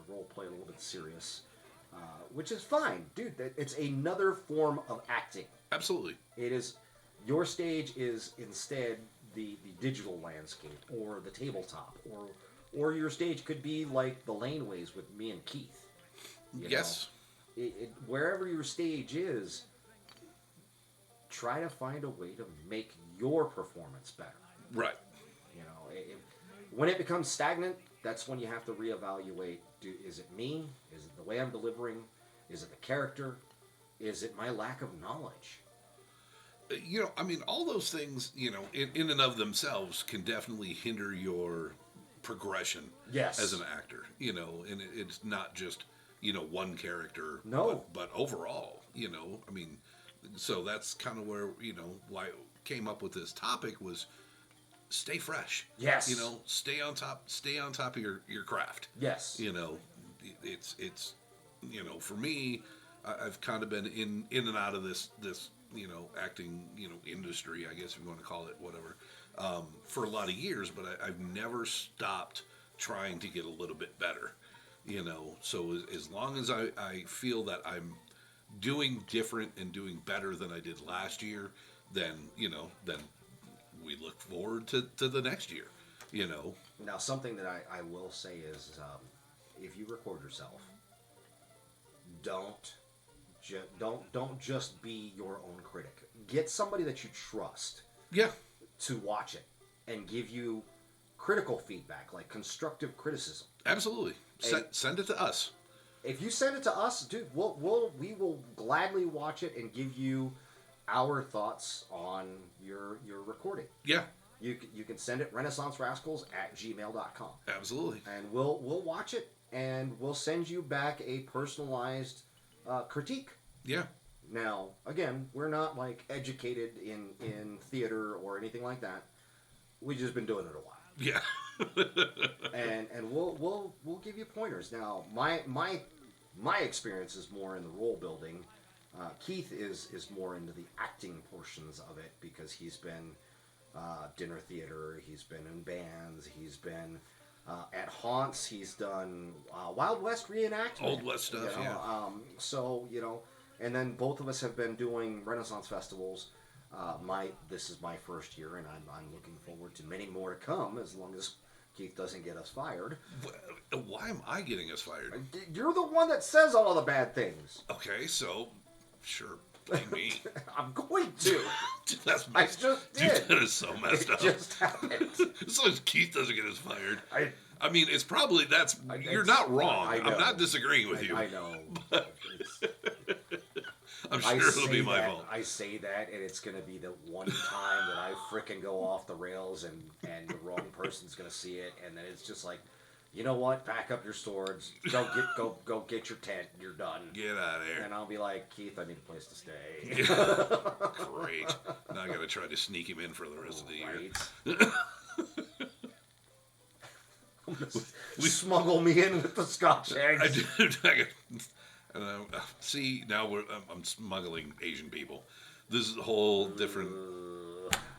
role play a little bit serious, which is fine, dude. It's another form of acting. Absolutely. It is, your stage is instead the digital landscape or the tabletop, or your stage could be like the laneways with me and Keith. You Yes. know? Wherever your stage is, try to find a way to make your performance better. Right. You know, when it becomes stagnant, that's when you have to reevaluate. Is it me? Is it the way I'm delivering? Is it the character? Is it my lack of knowledge? You know, I mean, all those things, you know, in and of themselves can definitely hinder your progression Yes. as an actor. You know, and it's not just, you know, one character. No. But overall, you know, I mean, so that's kind of where, you know, why I came up with this topic was stay fresh. Yes. You know, stay on top of your craft. Yes. You know, it's you know, for me, I've kind of been in and out of this you know, acting, you know, industry, I guess if you want to call it whatever, for a lot of years, but I've never stopped trying to get a little bit better, you know. So as long as I feel that I'm doing different and doing better than I did last year, then, you know, then we look forward to the next year, you know. Now, something that I will say is, if you record yourself, don't just be your own critic. Get somebody that you trust Yeah. to watch it and give you critical feedback, like constructive criticism. Absolutely. Send it to us. If you send it to us, dude, we will gladly watch it and give you our thoughts on your recording. Yeah. You can send it renaissancerascals@gmail.com. Absolutely. And we'll watch it and we'll send you back a personalized critique. Yeah. Now, again, we're not like educated in theater or anything like that. We've just been doing it a while. Yeah. and we'll give you pointers. Now, my experience is more in the role building. Keith is more into the acting portions of it because he's been dinner theater, he's been in bands, he's been at haunts, he's done Wild West reenactment. Old West stuff, you know? yeah. So, you know, and then both of us have been doing Renaissance festivals. This is my first year, and I'm looking forward to many more to come as long as Keith doesn't get us fired. Why am I getting us fired? You're the one that says all the bad things. Okay, so sure, blame me. I'm going to. Dude, that's I messed. just Dude, did. that is so messed It up. just happened. As long as Keith doesn't get us fired. I mean, it's probably you're it's- not wrong. I know. I'm not disagreeing with you. I know. I'm sure it'll be my fault. I say that, and it's going to be the one time that I frickin' go off the rails, and the wrong person's going to see it, and then it's just like, you know what? Pack up your swords. Go get your tent. You're done. Get out of here. And I'll be like, Keith, I need a place to stay. Great. Now I got to try to sneak him in for the rest of the year. Smuggle me in with the Scotch eggs. I do. See, now I'm smuggling Asian people. This is a whole different.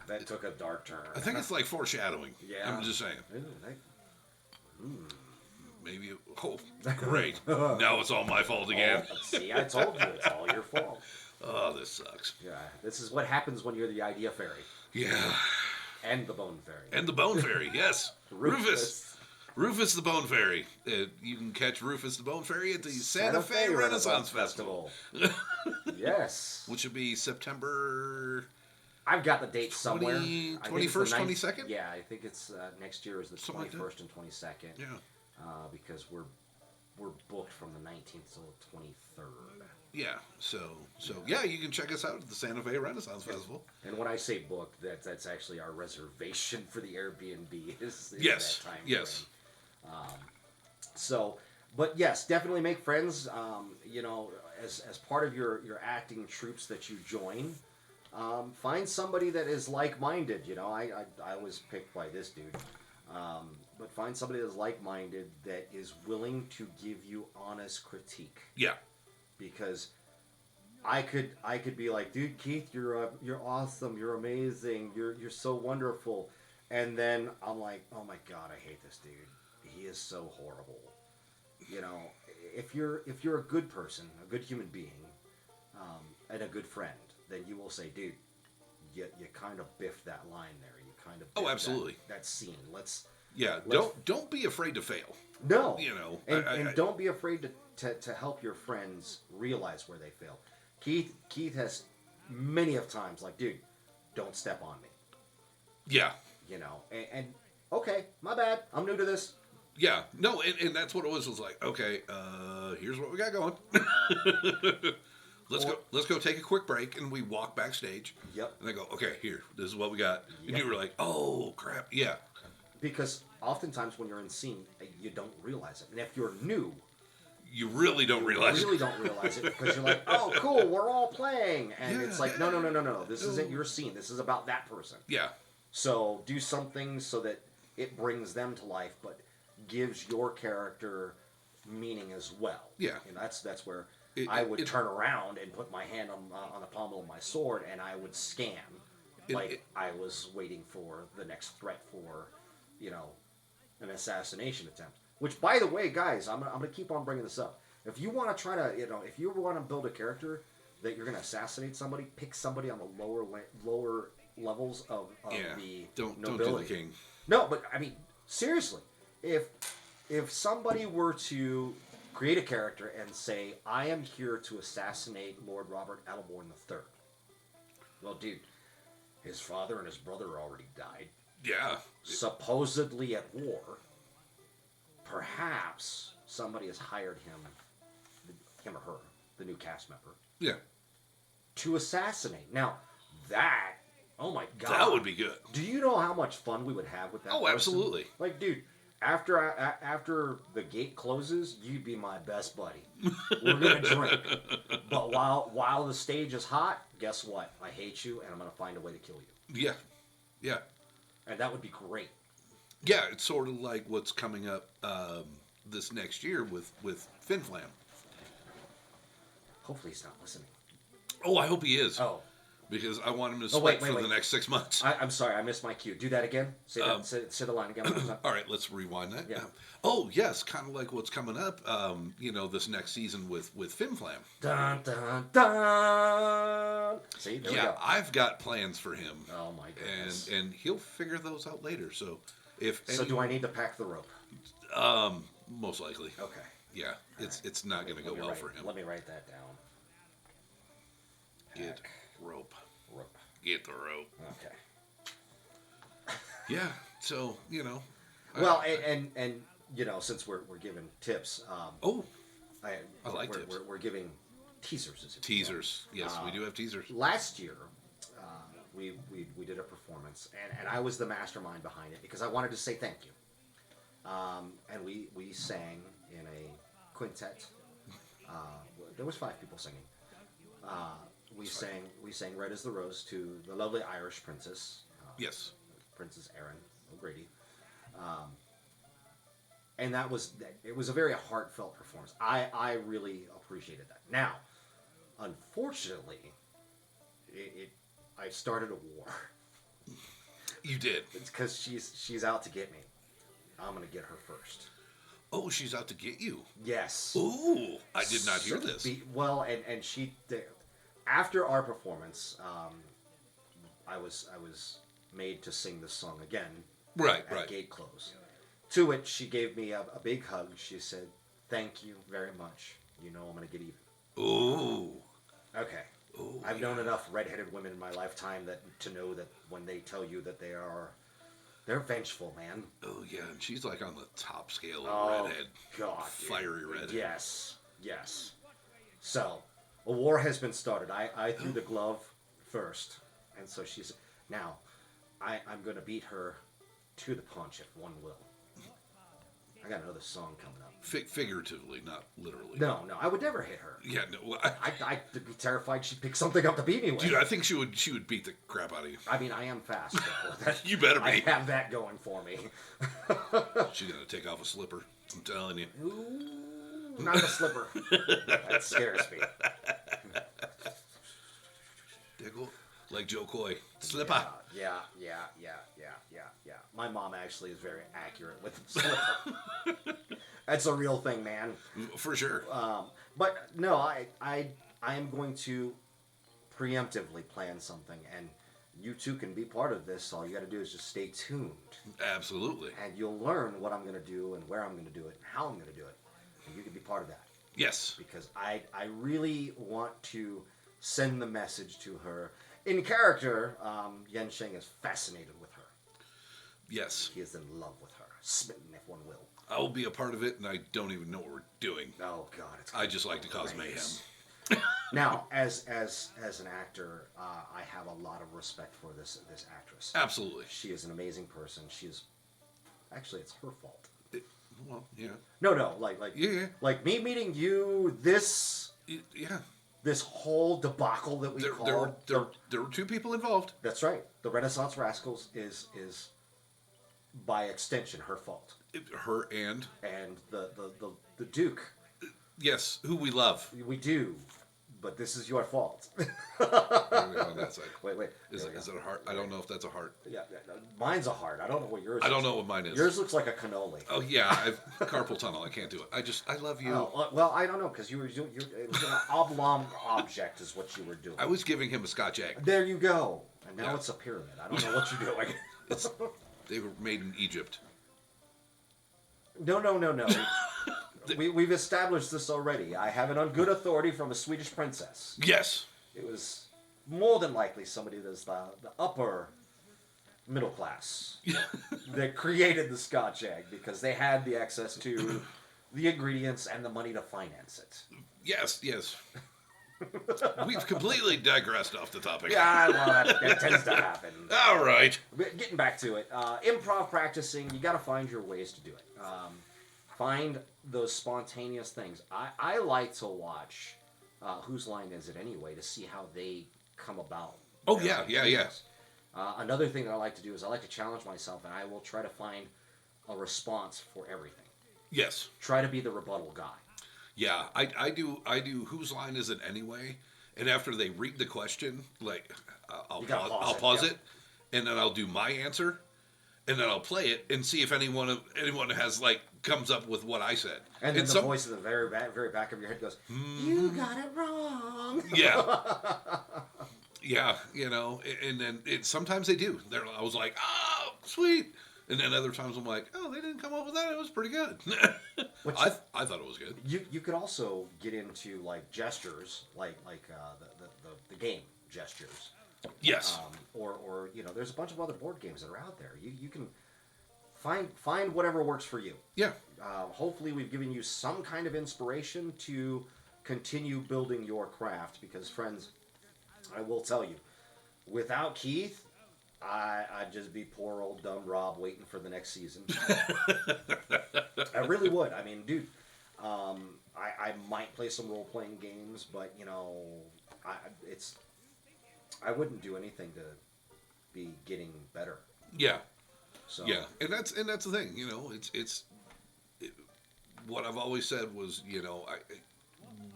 That took a dark turn. I think it's like foreshadowing. Yeah. I'm just saying. Maybe. Oh, great. Now it's all my fault again. Oh, see, I told you it's all your fault. Oh, this sucks. Yeah, this is what happens when you're the idea fairy. Yeah. And the bone fairy. And the bone fairy, yes. Rufus the Bone Fairy. You can catch Rufus the Bone Fairy at the Santa Fe Renaissance Festival. Yes. Which will be September... I've got the date somewhere. 21st, 22nd? Yeah, I think it's next year is the 21st and 22nd. Yeah. Because we're booked from the 19th till the 23rd. Yeah, so yeah, you can check us out at the Santa Fe Renaissance Festival. And when I say booked, that's actually our reservation for the Airbnb. Is yes, that time yes. frame. But yes, definitely make friends. As part of your acting troops that you join, find somebody that is like-minded. I was picked by this dude. But find somebody that's like-minded that is willing to give you honest critique. Yeah. Because I could be like, dude, Keith, you're awesome, you're amazing, you're so wonderful, and then I'm like, oh my God, I hate this dude. He is so horrible. If you're a good person, a good human being, and a good friend, then you will say, dude, you kind of biffed that line there. You kind of biffed absolutely that scene. Let's don't be afraid to fail. No, and don't be afraid to help your friends realize where they fail. Keith has many of times like, dude, don't step on me. Yeah. And okay, my bad. I'm new to this. Yeah, no, and that's what it was. It was like, okay, here's what we got going. Let's go take a quick break, and we walk backstage. Yep. And I go, okay, here, this is what we got. And you were like, oh crap, yeah. Because oftentimes when you're in scene, you don't realize it, and if you're new, you really don't realize it because you're like, oh, cool, we're all playing, and it's like, no, this isn't your scene. This is about that person. Yeah. So do something so that it brings them to life, but gives your character meaning as well. Yeah. And that's where I would turn around and put my hand on the pommel of my sword, and I would scan I was waiting for the next threat for, an assassination attempt. Which, by the way, guys, I'm gonna keep on bringing this up. If you want to try to, if you want to build a character that you're gonna assassinate somebody, pick somebody on the lower levels of the nobility. Don't do the king. No, but I mean, seriously, if somebody were to create a character and say, I am here to assassinate Lord Robert Adelborn III. Well, dude, his father and his brother already died. Yeah. Supposedly at war. Perhaps somebody has hired him or her, the new cast member. Yeah. To assassinate. Now, oh my God. That would be good. Do you know how much fun we would have with that Oh, person? Absolutely. Like, dude, after the gate closes, you'd be my best buddy. We're gonna drink. But while the stage is hot, guess what? I hate you, and I'm gonna find a way to kill you. Yeah. Yeah. And that would be great. Yeah, it's sort of like what's coming up this next year with Fin Flam. Hopefully he's not listening. Oh, I hope he is. Oh. Because I want him to sweat for the next 6 months. I'm sorry, I missed my cue. Do that again. Say the line again. All right, let's rewind that. Yeah. Oh, yes, kind of like what's coming up, this next season with Fin Flam. Dun, dun, dun. See, there we go. I've got plans for him. Oh, my goodness. And he'll figure those out later. So do I need to pack the rope? Most likely. Okay. Yeah, it's not going to go well for him. Let me write that down. Get rope. Rope. Get the rope. Okay. Yeah. So Well, and since we're giving tips. I like tips. We're giving teasers. Teasers. Yes, we do have teasers. Last year, we did a performance, and I was the mastermind behind it because I wanted to say thank you. And we sang in a quintet. There was 5 people singing. We sang "Red as the Rose" to the lovely Irish princess, Yes. Princess Erin O'Grady, and it was a very heartfelt performance. I really appreciated that. Now, unfortunately, I started a war. You did. It's because she's out to get me. I'm gonna get her first. Oh, she's out to get you. Yes. Ooh, I did not hear this. Well, and she after our performance, I was made to sing this song again. Right, at right. gate close. To which she gave me a big hug. She said, "Thank you very much. You know I'm gonna get even." Ooh. Okay. Ooh, I've known enough redheaded women in my lifetime to know that when they tell you that they're vengeful, man. Oh yeah, and she's like on the top scale of redhead. God, Fiery redhead. Yes. So, a war has been started. I threw the glove first, and so she's now. I'm going to beat her to the punch, if one will. I got another song coming up. Figuratively, not literally. No, I would never hit her. Yeah, no. I'd be terrified she'd pick something up to beat me with. Dude, I think she would beat the crap out of you. I mean, I am fast. You better be. I have that going for me. She's gonna take off a slipper. I'm telling you. Ooh, not a slipper. That scares me. Diggle, like Joe Coy. Slipper. Yeah. My mom actually is very accurate with the slipper. That's a real thing, man. For sure. But no, I am going to preemptively plan something, and you two can be part of this. All you got to do is just stay tuned. Absolutely. And you'll learn what I'm going to do and where I'm going to do it and how I'm going to do it. And you can be part of that. Yes. Because I really want to send the message to her. In character, Yen Sheng is fascinated with her. Yes. He is in love with her. Smitten, if one will. I will be a part of it, and I don't even know what we're doing. Oh, God. I just like to cause mayhem. Now, as an actor, I have a lot of respect for this actress. Absolutely. She is an amazing person. Actually, it's her fault. Well, yeah. No, Yeah. like me meeting you. This whole debacle that we called. There were 2 people involved. That's right. The Renaissance Rascals is by extension her fault. Her and the Duke. Yes, who we love. We do, but this is your fault. On that side. Wait. Is it a heart? I don't know if that's a heart. Yeah, mine's a heart. I don't know what yours is. I don't know what mine is. Yours looks like a cannoli. Oh yeah, I've carpal tunnel. I can't do it. I love you. Oh, well, I don't know because it was an oblong object is what you were doing. I was giving him a Scotch egg. There you go. And now Yeah. it's a pyramid. I don't know what you're doing. They were made in Egypt. No. We've established this already. I have it on good authority from a Swedish princess. Yes. It was more than likely somebody that's the upper middle class that created the Scotch egg because they had the access to the ingredients and the money to finance it. Yes. We've completely digressed off the topic. Yeah, well, that tends to happen. All right. Getting back to it, improv practicing, you got to find your ways to do it. Find those spontaneous things. I like to watch Whose Line Is It Anyway to see how they come about. Oh, yeah. Another thing that I like to do is I like to challenge myself, and I will try to find a response for everything. Yes. Try to be the rebuttal guy. Yeah, I do Whose Line Is It Anyway? And after they read the question, like, I'll pause it, and then I'll do my answer, and then I'll play it and see if anyone has, like, comes up with what I said. And then the voice in the very back of your head goes, "You got it wrong." Yeah. Yeah, and then sometimes they do. I was like, oh, sweet. And then other times I'm like, oh, they didn't come up with that. It was pretty good. I thought it was good. You could also get into like gestures, like the game gestures. Yes. Or there's a bunch of other board games that are out there. You can find whatever works for you. Yeah. Hopefully we've given you some kind of inspiration to continue building your craft. Because friends, I will tell you, without Keith, I'd just be poor old dumb Rob waiting for the next season. really would. I mean, dude, I might play some role playing games, but you know, I wouldn't do anything to be getting better. Yeah. So Yeah, and that's the thing. You know, what I've always said was, you know,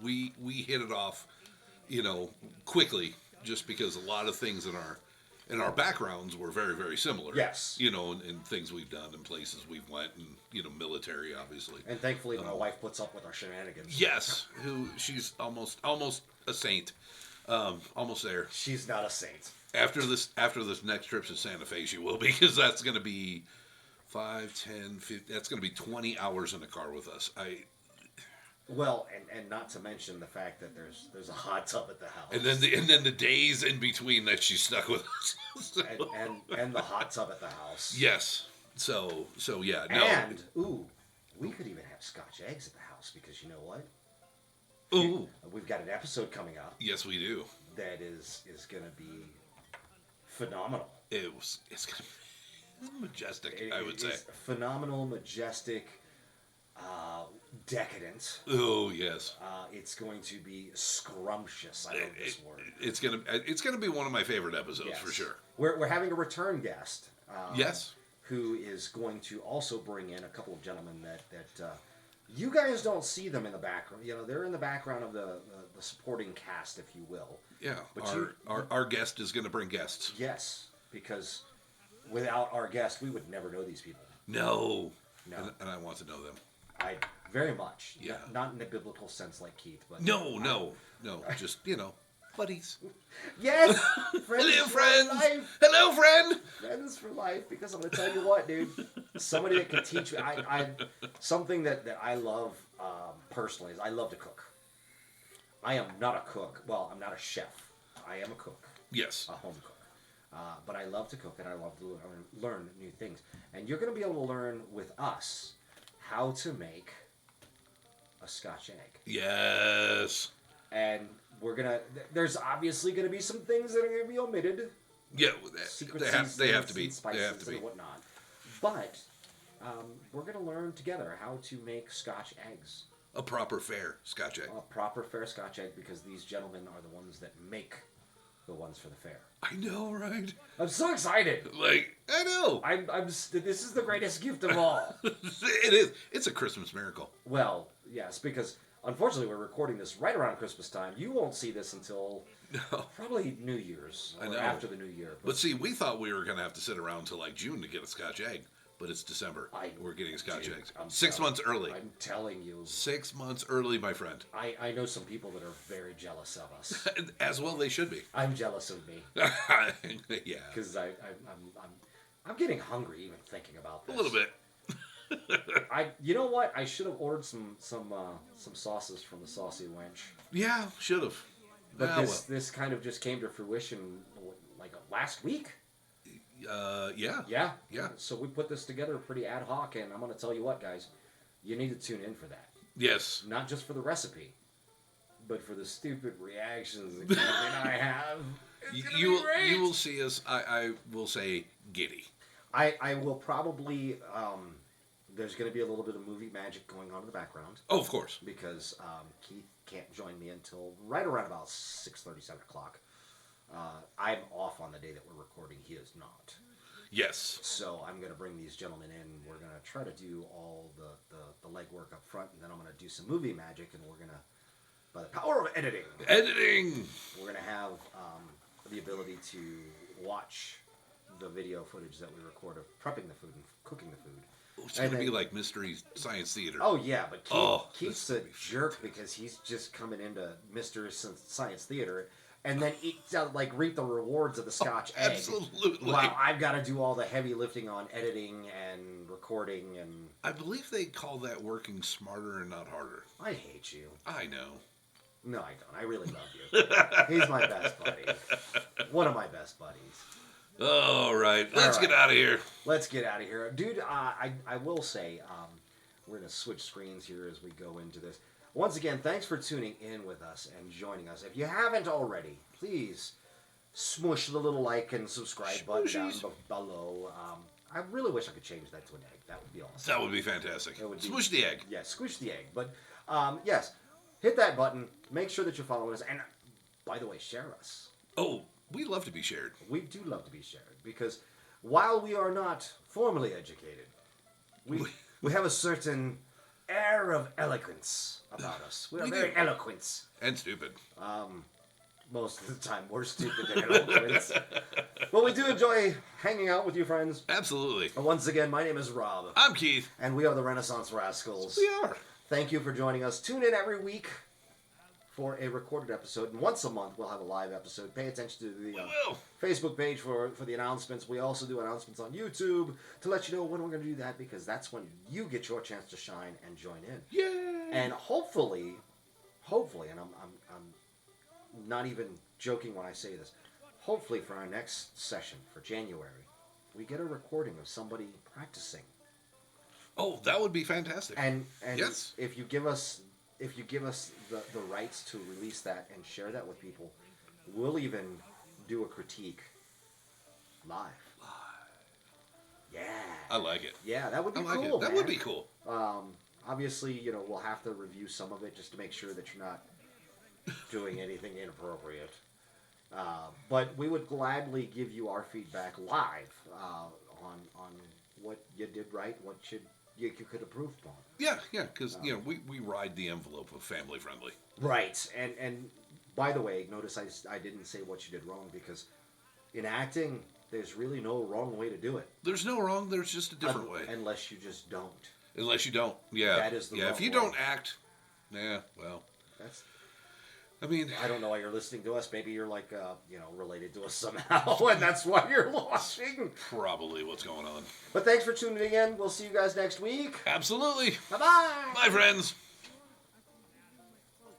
we hit it off, you know, quickly, just because a lot of things in our backgrounds were very, very similar. Yes. You know, and things we've done and places we've went, and you know, military obviously. And thankfully, my wife puts up with our shenanigans. Yes, she's almost a saint, almost there. She's not a saint. After this next trip to Santa Fe, she will be, because that's going to be 5, 10, 15, that's going to be 20 hours in the car with us. Well, and not to mention the fact that there's a hot tub at the house. And then the days in between that she's stuck with us. So. and the hot tub at the house. Yes. So yeah. No. And we could even have Scotch eggs at the house, because you know what? Ooh. We've got an episode coming up. Yes, we do. That is going to be phenomenal. It's going to be majestic, I would say. It's phenomenal, majestic, decadent. Oh, yes. It's going to be scrumptious. I love this word. It's gonna be one of my favorite episodes, Yes. for sure. We're having a return guest. Yes. Who is going to also bring in a couple of gentlemen that you guys don't see them in the background. You know, they're in the background of the supporting cast, if you will. Yeah. But Our guest is going to bring guests. Yes, because without our guest, we would never know these people. No. No. And I want to know them. I very much. Yeah. Not in a biblical sense like Keith, but No. Just, you know, buddies. Yes. Hello, for friends. life. Hello, friend. Friends for life. Because I'm gonna tell you what, dude. Somebody that can teach me. I something that I love personally is I love to cook. I am not a cook. Well, I'm not a chef. I am a cook. Yes. A home cook. But I love to cook, and I love to learn new things. And you're going to be able to learn with us how to make a Scotch egg. Yes. And there's obviously going to be some things that are going to be omitted. Yeah, Secret they have to seasonings be. and spices They have to be. and whatnot. But we're going to learn together how to make Scotch eggs. A proper fair Scotch egg. A proper fair Scotch egg, because these gentlemen are the ones that make the ones for the fair. I know, right? I'm so excited. Like, I know. This is the greatest gift of all. It is. It's a Christmas miracle. Well, yes, because unfortunately we're recording this right around Christmas time. You won't see this until probably New Year's I or know. after the New Year. But see, we thought we were going to have to sit around till like June to get a Scotch egg. But it's December. We're getting Scotch eggs. 6 months early. I'm telling you. 6 months early, my friend. I know some people that are very jealous of us. As well they should be. I'm jealous of me. Yeah. Because I'm getting hungry even thinking about this. A little bit. You know what? I should have ordered some sauces from the Saucy Wench. Yeah, should have. But this kind of just came to fruition like last week. Yeah. Yeah. So we put this together pretty ad hoc, and I'm going to tell you what, guys, you need to tune in for that. Yes. Not just for the recipe, but for the stupid reactions that Keith and I have. You will see us. I will say giddy. I will probably. There's going to be a little bit of movie magic going on in the background. Oh, of course. Because Keith can't join me until right around about 6:30, 7 o'clock. I'm off on the day that we're recording. He is not. Yes. So I'm going to bring these gentlemen in. We're going to try to do all the legwork up front, and then I'm going to do some movie magic, and we're going to, by the power of editing, we're going to have the ability to watch the video footage that we record of prepping the food and cooking the food. It's going to be like Mystery Science Theater. Oh, yeah, but Keith's a this- jerk because he's just coming into Mystery Science Theater and then reap the rewards of the Scotch egg. Absolutely. While I've got to do all the heavy lifting on editing and recording and... I believe they call that working smarter and not harder. I hate you. I know. No, I don't. I really love you. He's my best buddy. One of my best buddies. All right. Let's get out of here. Let's get out of here. Dude, I will say, we're going to switch screens here as we go into this. Once again, thanks for tuning in with us and joining us. If you haven't already, please smush the little like and subscribe button down below. I really wish I could change that to an egg. That would be awesome. That would be fantastic. It would be- Smush the egg. Yeah, squish the egg. But yes, hit that button. Make sure that you're following us. And by the way, share us. Oh, we love to be shared. We do love to be shared because while we are not formally educated, we have a certain air of eloquence about us. We are We very do. eloquent. And stupid. Most of the time, we're stupid than eloquent. But we do enjoy hanging out with you, friends. Absolutely. Once again, my name is Rob, I'm Keith. and we are the Renaissance Rascals. We are. Thank you for joining us. Tune in every week for a recorded episode, and once a month we'll have a live episode. Pay attention to the will. Facebook page for the announcements. We also do announcements on YouTube to let you know when we're going to do that, because that's when you get your chance to shine and join in. Yay. And hopefully, and I'm not even joking when I say this, hopefully for our next session for January, we get a recording of somebody practicing. Oh, that would be fantastic. And Yes. if you give us the rights to release that and share that with people, we'll even do a critique live. Yeah. I like it. Yeah, that would be I like cool. it. That man. would be cool. Obviously, we'll have to review some of it just to make sure that you're not doing anything inappropriate. But we would gladly give you our feedback live on what you did right, what you could improve upon. Yeah, because we ride the envelope of family friendly. Right, and by the way, notice I didn't say what you did wrong, because in acting, there's really no wrong way to do it. There's no wrong. There's just a different way. Unless you just don't. Unless you don't. Yeah. That is the wrong If you way. don't act, well, That's. I mean, I don't know why you're listening to us. Maybe you're like, related to us somehow, and that's why you're watching. probably what's going on. But thanks for tuning in. We'll see you guys next week. Absolutely. Bye-bye. Bye, friends.